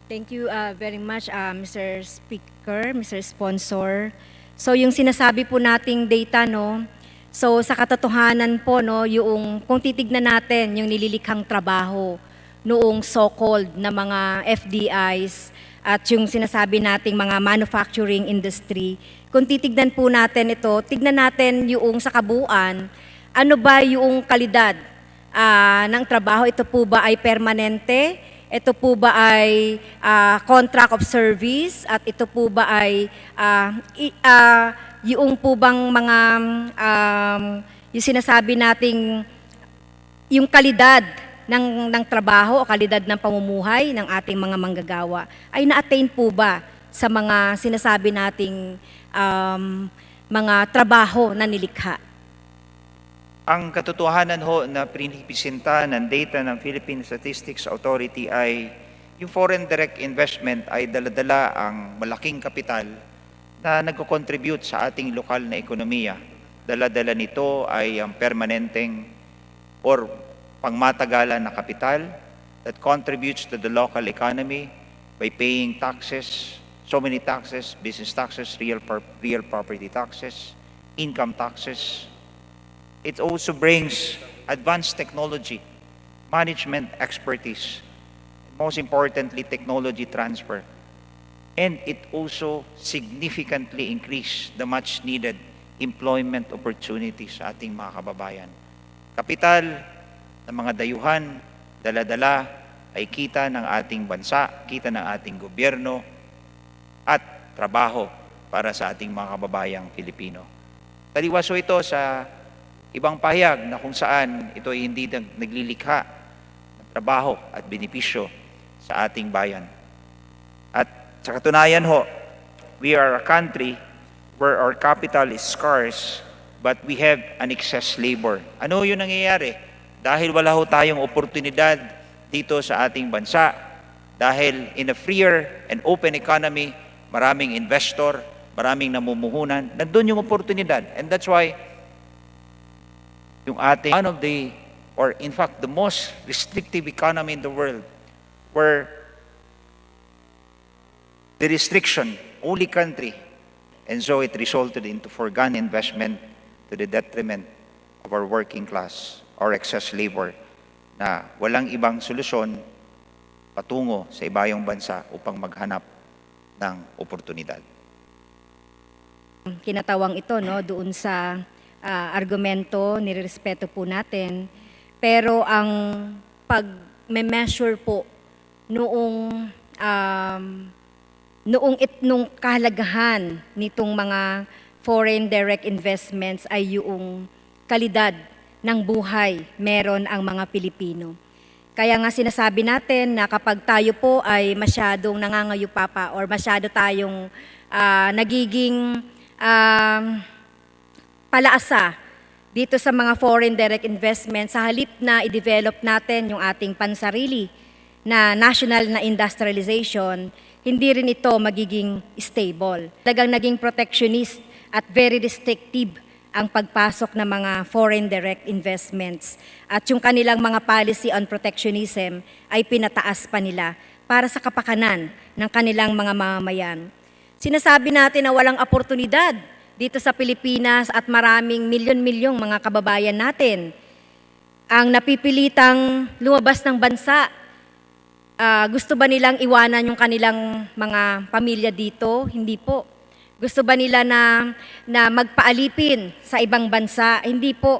Thank you very much, Mr. Speaker, Mr. Sponsor. So yung sinasabi po nating data, no, so sa katotohanan po, no, yung kung titignan natin yung nililikhang trabaho noong so-called na mga FDIs at yung sinasabi nating mga manufacturing industry, kung titignan po natin ito, tignan natin yung sa kabuuan, ano ba yung kalidad ng trabaho? Ito po ba ay permanente? Ito po ba ay contract of service? At ito po ba ay yung po bang mga yung sinasabi nating yung kalidad ng trabaho o kalidad ng pamumuhay ng ating mga manggagawa ay na-attain po ba sa mga sinasabi nating mga trabaho na nilikha? Ang katotohanan ho na pinipresenta ng data ng Philippine Statistics Authority ay yung foreign direct investment ay daladala ang malaking kapital na nagko-contribute sa ating lokal na ekonomiya. Daladala nito ay ang permanenteng or pangmatagalan na kapital that contributes to the local economy by paying taxes, so many taxes, business taxes, real property taxes, income taxes. It also brings advanced technology, management expertise, most importantly, technology transfer. And it also significantly increased the much needed employment opportunities sa ating mga kababayan. Kapital ng mga dayuhan, dala-dala ay kita ng ating bansa, kita ng ating gobyerno, at trabaho para sa ating mga kababayang Pilipino. Taliwaso ito sa ibang pahayag na kung saan ito ay hindi naglilikha ng trabaho at benepisyo sa ating bayan. At sa katunayan ho, we are a country where our capital is scarce but we have an excess labor. Ano yung nangyayari? Dahil wala ho tayong oportunidad dito sa ating bansa, dahil in a freer and open economy, maraming investor, maraming namumuhunan, nandun yung oportunidad. And that's why yung ating one of the or in fact, the most restrictive economy in the world, where the restriction, only country, and so it resulted into foregone investment to the detriment of our working class, our excess labor, na walang ibang solusyon patungo sa ibayong bansa upang maghanap ng oportunidad. Kinatawang ito, no, doon sa argumento, nirerespeto po natin. Pero ang pag-measure po nung kahalagahan nitong mga foreign direct investments ay yung kalidad ng buhay meron ang mga Pilipino. Kaya nga sinasabi natin na kapag tayo po ay masyadong nangangayupapa or masyado tayong nagiging palaasa dito sa mga foreign direct investments, sa halip na i-develop natin yung ating pansarili na national na industrialization, hindi rin ito magiging stable. Talagang naging protectionist at very restrictive ang pagpasok ng mga foreign direct investments. At yung kanilang mga policy on protectionism ay pinataas pa nila para sa kapakanan ng kanilang mga mamamayan. Sinasabi natin na walang oportunidad dito sa Pilipinas at maraming milyon-milyong mga kababayan natin ang napipilitang lumabas ng bansa. Gusto ba nilang iwanan yung kanilang mga pamilya dito? Hindi po. Gusto ba nila na magpaalipin sa ibang bansa? Hindi po.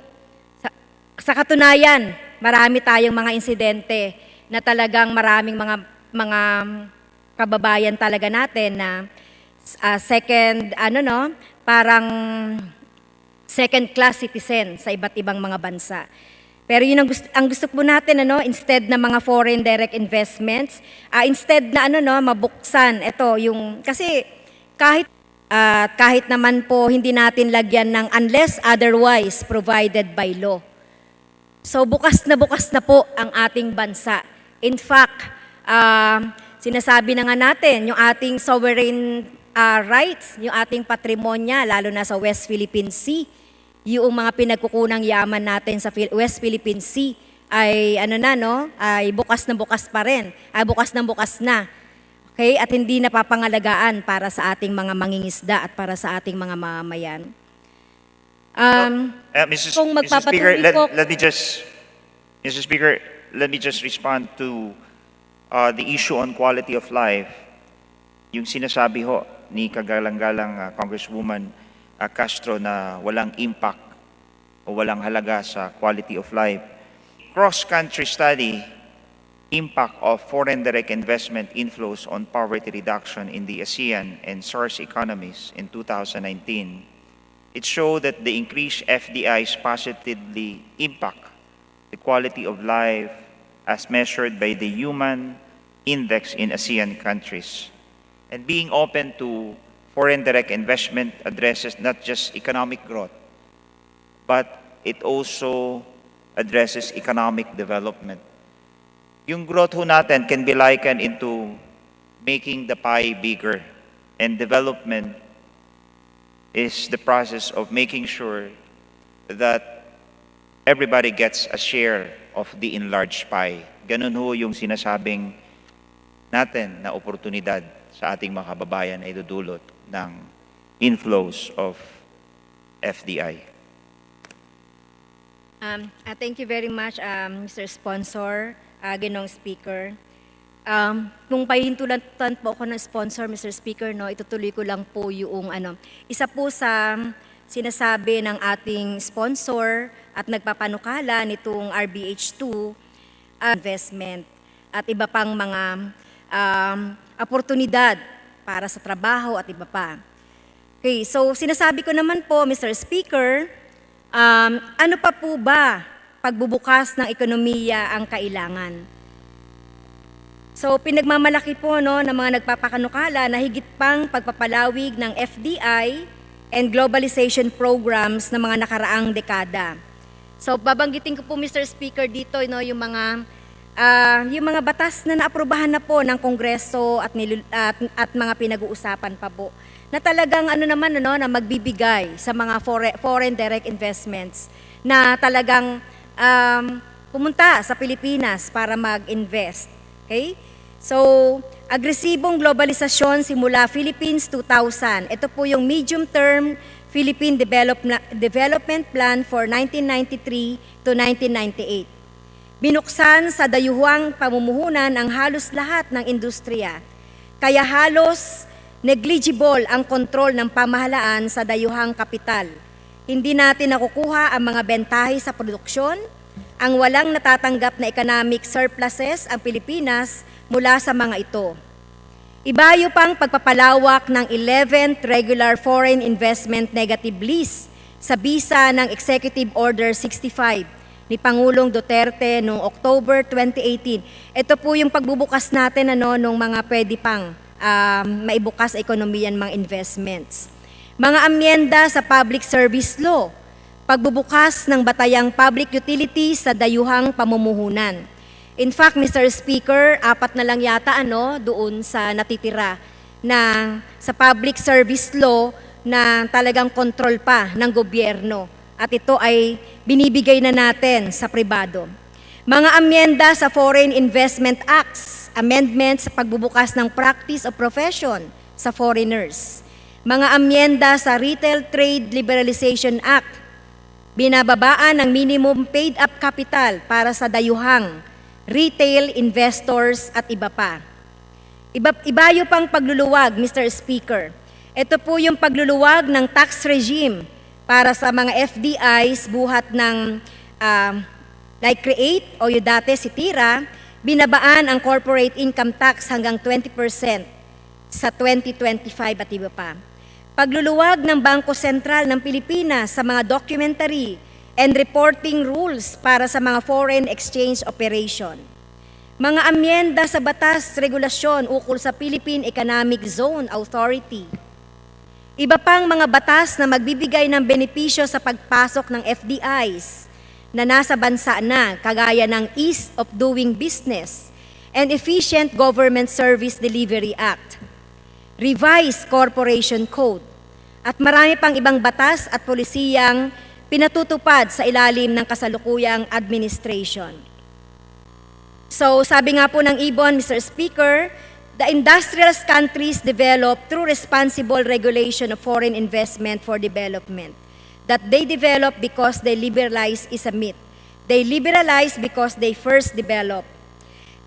Sa katunayan, marami tayong mga insidente na talagang maraming mga kababayan talaga natin na parang second class citizen sa iba't ibang mga bansa. Pero yun ang gusto po natin, instead na mga foreign direct investments, instead na mabuksan ito yung kasi kahit naman po hindi natin lagyan ng unless otherwise provided by law. So bukas na po ang ating bansa. In fact, sinasabi na nga natin yung ating sovereign rights, yung ating patrimonya, lalo na sa West Philippine Sea, yung mga pinagkukunang yaman natin sa West Philippine Sea ay ay bukas na bukas pa rin. Bukas na. Okay? At hindi napapangalagaan para sa ating mga mangingisda at para sa ating mga mamamayan. Mrs. Kung Mr. Speaker, magpapatuloy po- Mr. Speaker, let me just respond to the issue on quality of life. Yung sinasabi ho ni kagalang-galang Congresswoman Castro na walang impact o walang halaga sa quality of life. Cross-country study, impact of foreign direct investment inflows on poverty reduction in the ASEAN and SARS economies in 2019. It showed that the increased FDIs positively impact the quality of life as measured by the Human Index in ASEAN countries. And being open to foreign direct investment addresses not just economic growth, but it also addresses economic development. Yung growth ho natin can be likened into making the pie bigger, and development is the process of making sure that everybody gets a share of the enlarged pie. Ganun ho yung sinasabing natin na oportunidad sa ating mga kababayan ay dudulot ng inflows of FDI. Thank you very much, Mr. Sponsor, Ginoong Speaker. Nung pahintulan po ako ng sponsor, Mr. Speaker, itutuloy ko lang po yung isa po sa sinasabi ng ating sponsor at nagpapanukala nitong RBH2 investment at iba pang mga oportunidad para sa trabaho at iba pa. Okay, so sinasabi ko naman po, Mr. Speaker, ano pa po ba pagbubukas ng ekonomiya ang kailangan? So pinagmamalaki po ng mga nagpapakanukala na higit pang pagpapalawig ng FDI and globalization programs ng mga nakaraang dekada. So babanggitin ko po, Mr. Speaker, dito yung mga batas na naaprubahan na po ng Kongreso at mga pinag-uusapan pa po na talagang na magbibigay sa mga foreign direct investments na talagang pumunta sa Pilipinas para mag-invest. Okay? So, agresibong globalisasyon simula Philippines 2000. Ito po yung medium-term Philippine Development Plan for 1993 to 1998. Binuksan sa dayuhang pamumuhunan ang halos lahat ng industriya, kaya halos negligible ang kontrol ng pamahalaan sa dayuhang kapital. Hindi natin nakukuha ang mga bentahe sa produksyon, ang walang natatanggap na economic surpluses ang Pilipinas mula sa mga ito. Ibayo pang pagpapalawak ng 11th Regular Foreign Investment Negative List sa bisa ng Executive Order 65 ni Pangulong Duterte noong October 2018. Ito po yung pagbubukas natin nung mga pwede pang maibukas sa ekonomiya ng mga investments. Mga amyenda sa Public Service Law, pagbubukas ng batayang public utilities sa dayuhang pamumuhunan. In fact, Mr. Speaker, 4 na lang yata doon sa natitira na sa public service law na talagang kontrol pa ng gobyerno. At ito ay binibigay na natin sa pribado. Mga amyenda sa Foreign Investment Acts, amendments sa pagbubukas ng practice of profession sa foreigners. Mga amyenda sa Retail Trade Liberalization Act, binababaan ang minimum paid-up capital para sa dayuhang retail investors at iba pa. Ibayo pang pagluluwag, Mr. Speaker. Ito po yung pagluluwag ng tax regime para sa mga FDIs buhat ng like Create o yung dati si TIRA, binabaan ang corporate income tax hanggang 20% sa 2025 at iba pa. Pagluluwag ng Bangko Sentral ng Pilipinas sa mga documentary and reporting rules para sa mga foreign exchange operation. Mga amyenda sa batas regulasyon ukol sa Philippine Economic Zone Authority. Iba pang mga batas na magbibigay ng benepisyo sa pagpasok ng FDIs na nasa bansa na, kagaya ng Ease of Doing Business and Efficient Government Service Delivery Act, Revised Corporation Code, at marami pang ibang batas at polisiyang pinatutupad sa ilalim ng kasalukuyang administration. So, sabi nga po ng IBON, Mr. Speaker, the industrious countries develop through responsible regulation of foreign investment for development. That they develop because they liberalize is a myth. They liberalize because they first develop.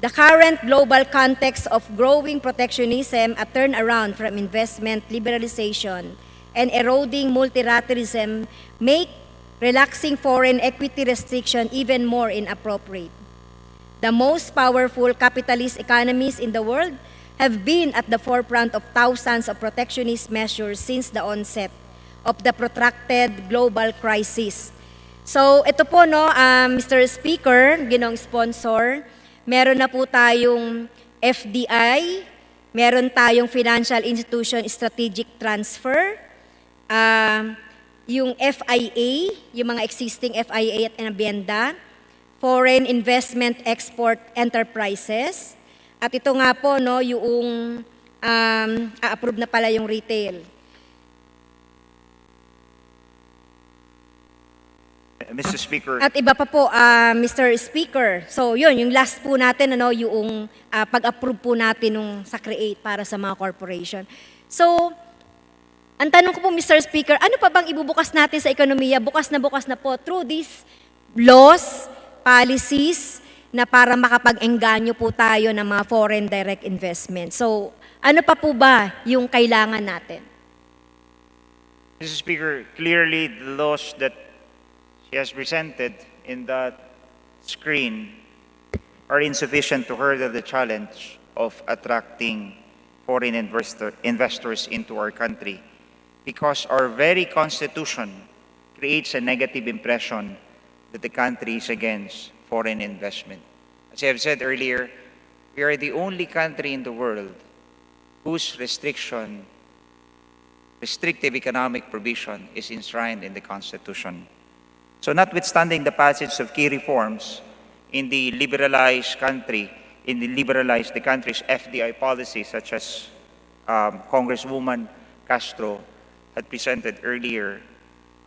The current global context of growing protectionism, a turnaround from investment liberalization, and eroding multilateralism make relaxing foreign equity restriction even more inappropriate. The most powerful capitalist economies in the world have been at the forefront of thousands of protectionist measures since the onset of the protracted global crisis. So ito po Mr. Speaker, ginong sponsor, meron na po tayong FDI, meron tayong Financial Institution Strategic Transfer, yung FIA, yung mga existing FIA at amyenda, Foreign Investment Export Enterprises, at ito nga po yung a-approve na pala yung retail. Mr. Speaker, At iba pa po, Mr. Speaker. So yun, yung last po natin, yung pag-approve po natin sa Create para sa mga corporation. So, ang tanong ko po, Mr. Speaker, ano pa bang ibubukas natin sa ekonomiya? Bukas na po through these laws, policies, na para makapag-engganyo po tayo ng mga foreign direct investment. So, ano pa po ba yung kailangan natin? Mr. Speaker, clearly the laws that she has presented in that screen are insufficient to hurdle the challenge of attracting foreign investors into our country, because our very constitution creates a negative impression that the country is against foreign investment. As I have said earlier, we are the only country in the world whose restrictive economic provision is enshrined in the Constitution. So notwithstanding the passage of key reforms in the liberalized the country's FDI policy, such as Congresswoman Castro had presented earlier,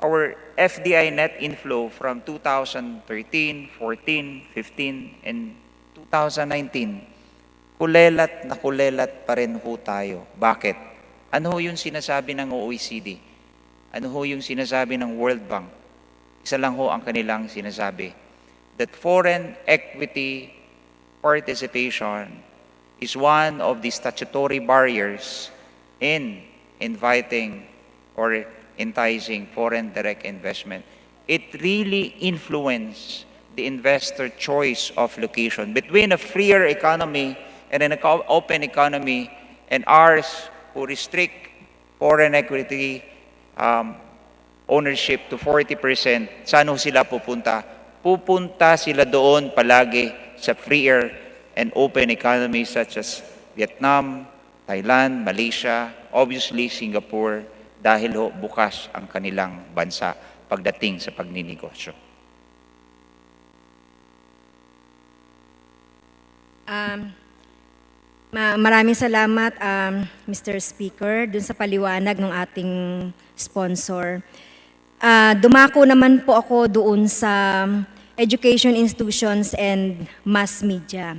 our FDI net inflow from 2013, 14, 15, and 2019, kulelat pa rin ho tayo. Bakit? Ano ho yung sinasabi ng OECD? Ano ho yung sinasabi ng World Bank? Isa lang ho ang kanilang sinasabi, that foreign equity participation is one of the statutory barriers in inviting or enticing foreign direct investment. It really influences the investor choice of location between a freer economy and an open economy, and ours who restrict foreign equity ownership to 40%. Saan ho sila pupunta? Pupunta sila doon palagi sa freer and open economies such as Vietnam, Thailand, Malaysia, obviously Singapore, dahil ho bukas ang kanilang bansa pagdating sa pagninegosyo. Maraming salamat, Mr. Speaker, dun sa paliwanag ng ating sponsor. Dumako naman po ako doon sa education institutions and mass media.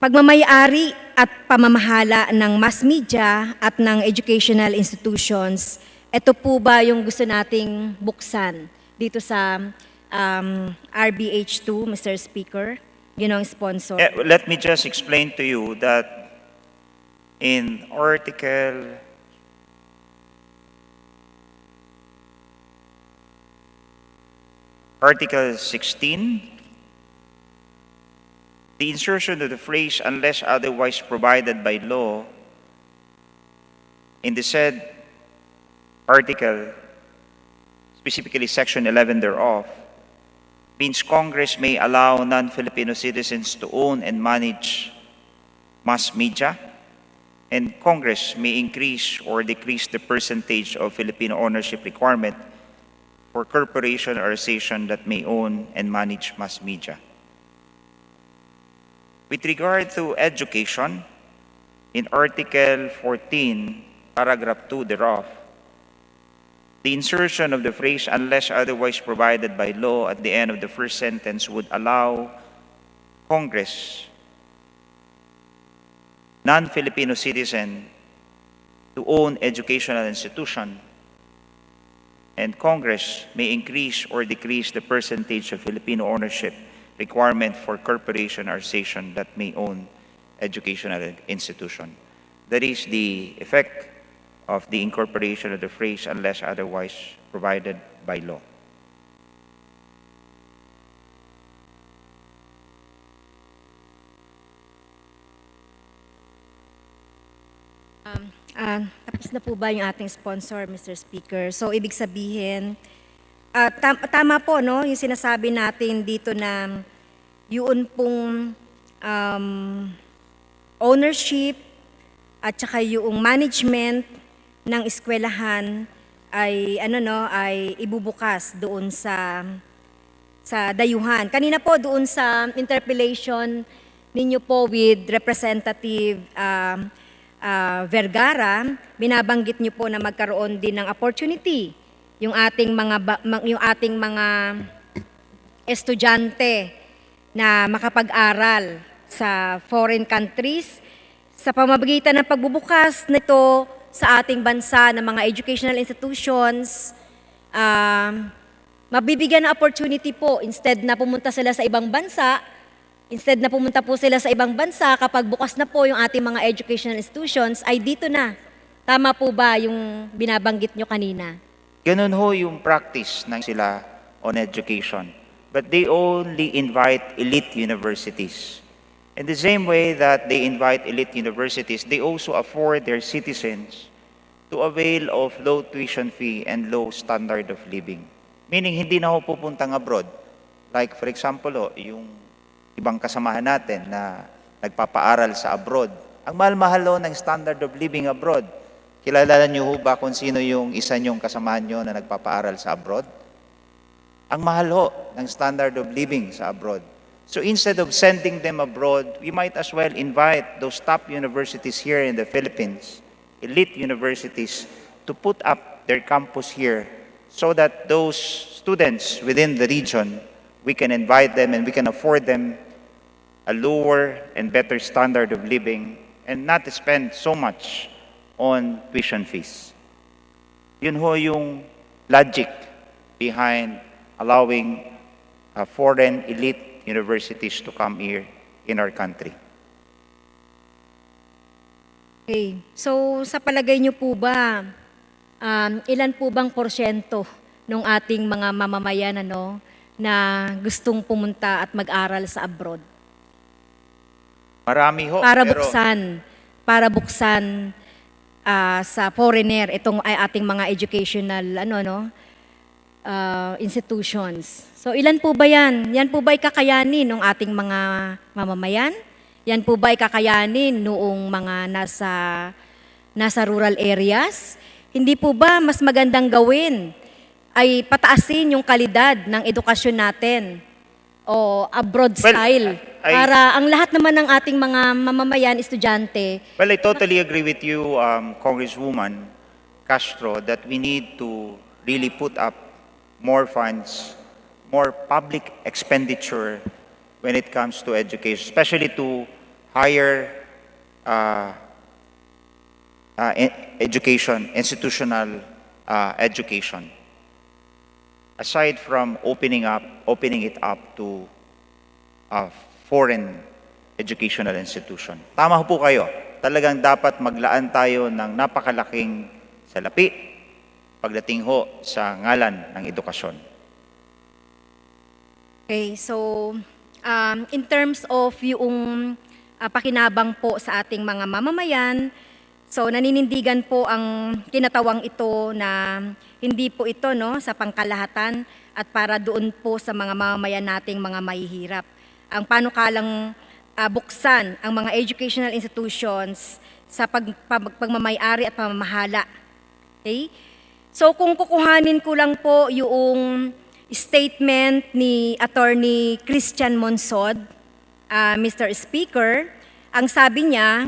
Pagmamayari at pamamahala ng mass media at ng educational institutions, ito po ba yung gusto nating buksan dito sa RBH2, Mr. Speaker? Yun ang sponsor. Let me just explain to you that in Article 16, the insertion of the phrase unless otherwise provided by law in the said article, specifically section 11 thereof, means Congress may allow non-Filipino citizens to own and manage mass media, and Congress may increase or decrease the percentage of Filipino ownership requirement for corporation or association that may own and manage mass media. With regard to education, in Article 14, Paragraph 2 thereof, the insertion of the phrase unless otherwise provided by law at the end of the first sentence would allow Congress, non-Filipino citizen, to own educational institution, and Congress may increase or decrease the percentage of Filipino ownership requirement for corporation or association that may own educational institution. That is the effect of the incorporation of the phrase unless otherwise provided by law. Tapos na po ba yung ating sponsor, Mr. Speaker? So, ibig sabihin, tama po, no? Yung sinasabi natin dito na yun pong ownership at saka yung management ng eskwelahan ay ay ibubukas doon sa dayuhan. Kanina po doon sa interpellation ninyo po with Representative Vergara, binabanggit niyo po na magkaroon din ng opportunity yung ating mga estudyante na makapag-aral sa foreign countries sa pamamagitan ng pagbubukas nito sa ating bansa ng mga educational institutions. Mabibigyan ng opportunity po instead na pumunta sila sa ibang bansa. Instead na pumunta po sila sa ibang bansa, kapag bukas na po yung ating mga educational institutions, ay dito na. Tama po ba yung binabanggit nyo kanina? Ganun ho yung practice ng sila on education. But they only invite elite universities. In the same way that they invite elite universities, they also afford their citizens to avail of low tuition fee and low standard of living. Meaning, hindi na ho pupuntang abroad. Like, for example, yung ibang kasamahan natin na nagpapaaral sa abroad. Ang mahal-mahal ng standard of living abroad. Kilala niyo ho ba kung sino yung isa niyong kasamahan niyo na nagpapaaral sa abroad? Ang mahal ho ng standard of living sa abroad. So instead of sending them abroad, we might as well invite those top universities here in the Philippines elite universities to put up their campus here so that those students within the region, we can invite them and we can afford them a lower and better standard of living and not spend so much on tuition fees. Yun ho yung logic behind allowing foreign elite universities to come here in our country. Okay. So, sa palagay niyo po ba, ilan po bang porsyento ng ating mga mamamayan na gustong pumunta at mag-aral sa abroad? Marami ho. Para buksan sa foreigner itong ay ating mga educational institutions. So ilan po ba yan? Yan po ba ay kakayanin ng ating mga mamamayan? Yan po ba ay kakayanin noong mga nasa rural areas? Hindi po ba mas magandang gawin ay pataasin yung kalidad ng edukasyon natin o abroad style para ang lahat naman ng ating mga mamamayan, estudyante? Well, I totally agree with you, Congresswoman Castro, that we need to really put up more funds, more public expenditure when it comes to education, especially to higher education, institutional education. Aside from opening it up to foreign educational institution. Tama po kayo. Talagang dapat maglaan tayo ng napakalaking salapi pagdating ho sa ngalan ng edukasyon. Okay, so in terms of yung pakinabang po sa ating mga mamamayan, so naninindigan po ang kinatawang ito na hindi po ito sa pangkalahatan at para doon po sa mga mamamayan nating mga mahihirap. Ang panukalang buksan ang mga educational institutions sa pagmamay-ari at pamamahala. Okay? So kung kukuhanin ko lang po yung statement ni Attorney Christian Monsod, Mr. Speaker, ang sabi niya,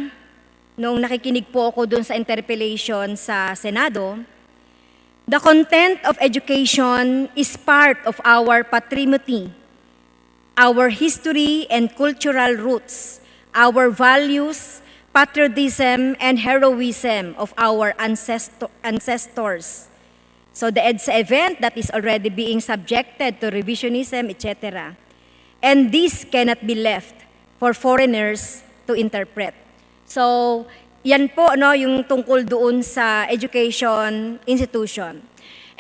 nung nakikinig po ako dun sa interpellation sa Senado, the content of education is part of our patrimony, our history and cultural roots, our values, patriotism, and heroism of our ancestors. So the EDSA event that is already being subjected to revisionism, etc. And this cannot be left for foreigners to interpret. So, yan po yung tungkol doon sa education institution.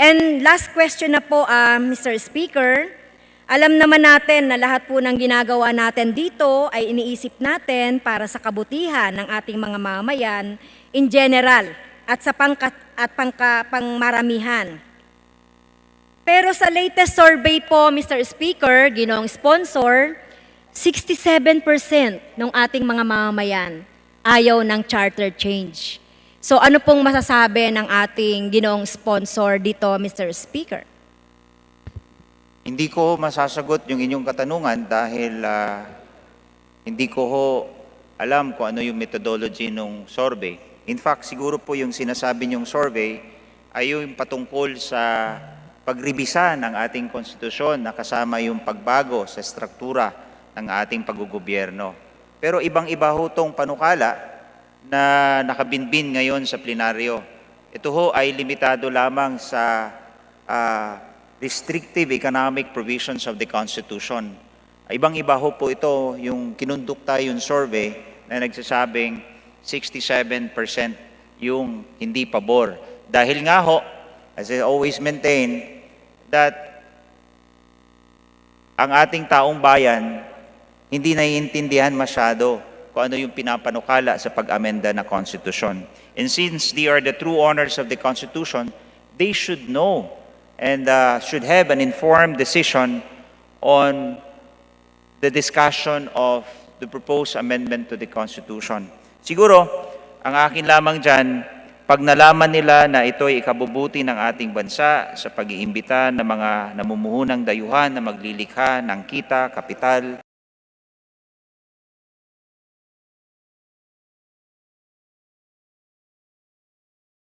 And last question na po, Mr. Speaker, alam naman natin na lahat po ng ginagawa natin dito ay iniisip natin para sa kabutihan ng ating mga mamamayan in general at sa pangmaramihan. Pero sa latest survey po, Mr. Speaker, ginoong sponsor, 67% ng ating mga mamamayan ayaw ng charter change. So ano pong masasabi ng ating ginoong sponsor dito, Mr. Speaker? Hindi ko masasagot yung inyong katanungan dahil hindi ko ho alam kung ano yung methodology ng survey. In fact, siguro po yung sinasabi niyong survey ay yung patungkol sa pagrebisa ng ating konstitusyon na kasama yung pagbago sa struktura ng ating paggugobyerno. Pero ibang-iba ho itong panukala na nakabinbin ngayon sa plenaryo. Ito ho ay limitado lamang sa restrictive economic provisions of the Constitution. Ibang-iba ho po ito yung kinundukta yung survey na nagsasabing 67% yung hindi pabor. Dahil nga ho, as I always maintain, that ang ating taong bayan hindi naiintindihan masyado kung ano yung pinapanukala sa pag-amenda ng Constitution. And since they are the true owners of the Constitution, they should know and should have an informed decision on the discussion of the proposed amendment to the Constitution. Siguro, ang akin lamang dyan, pag nalaman nila na ito ay ikabubuti ng ating bansa sa pag-iimbita ng mga namumuhunang dayuhan na maglilikha ng kita, kapital,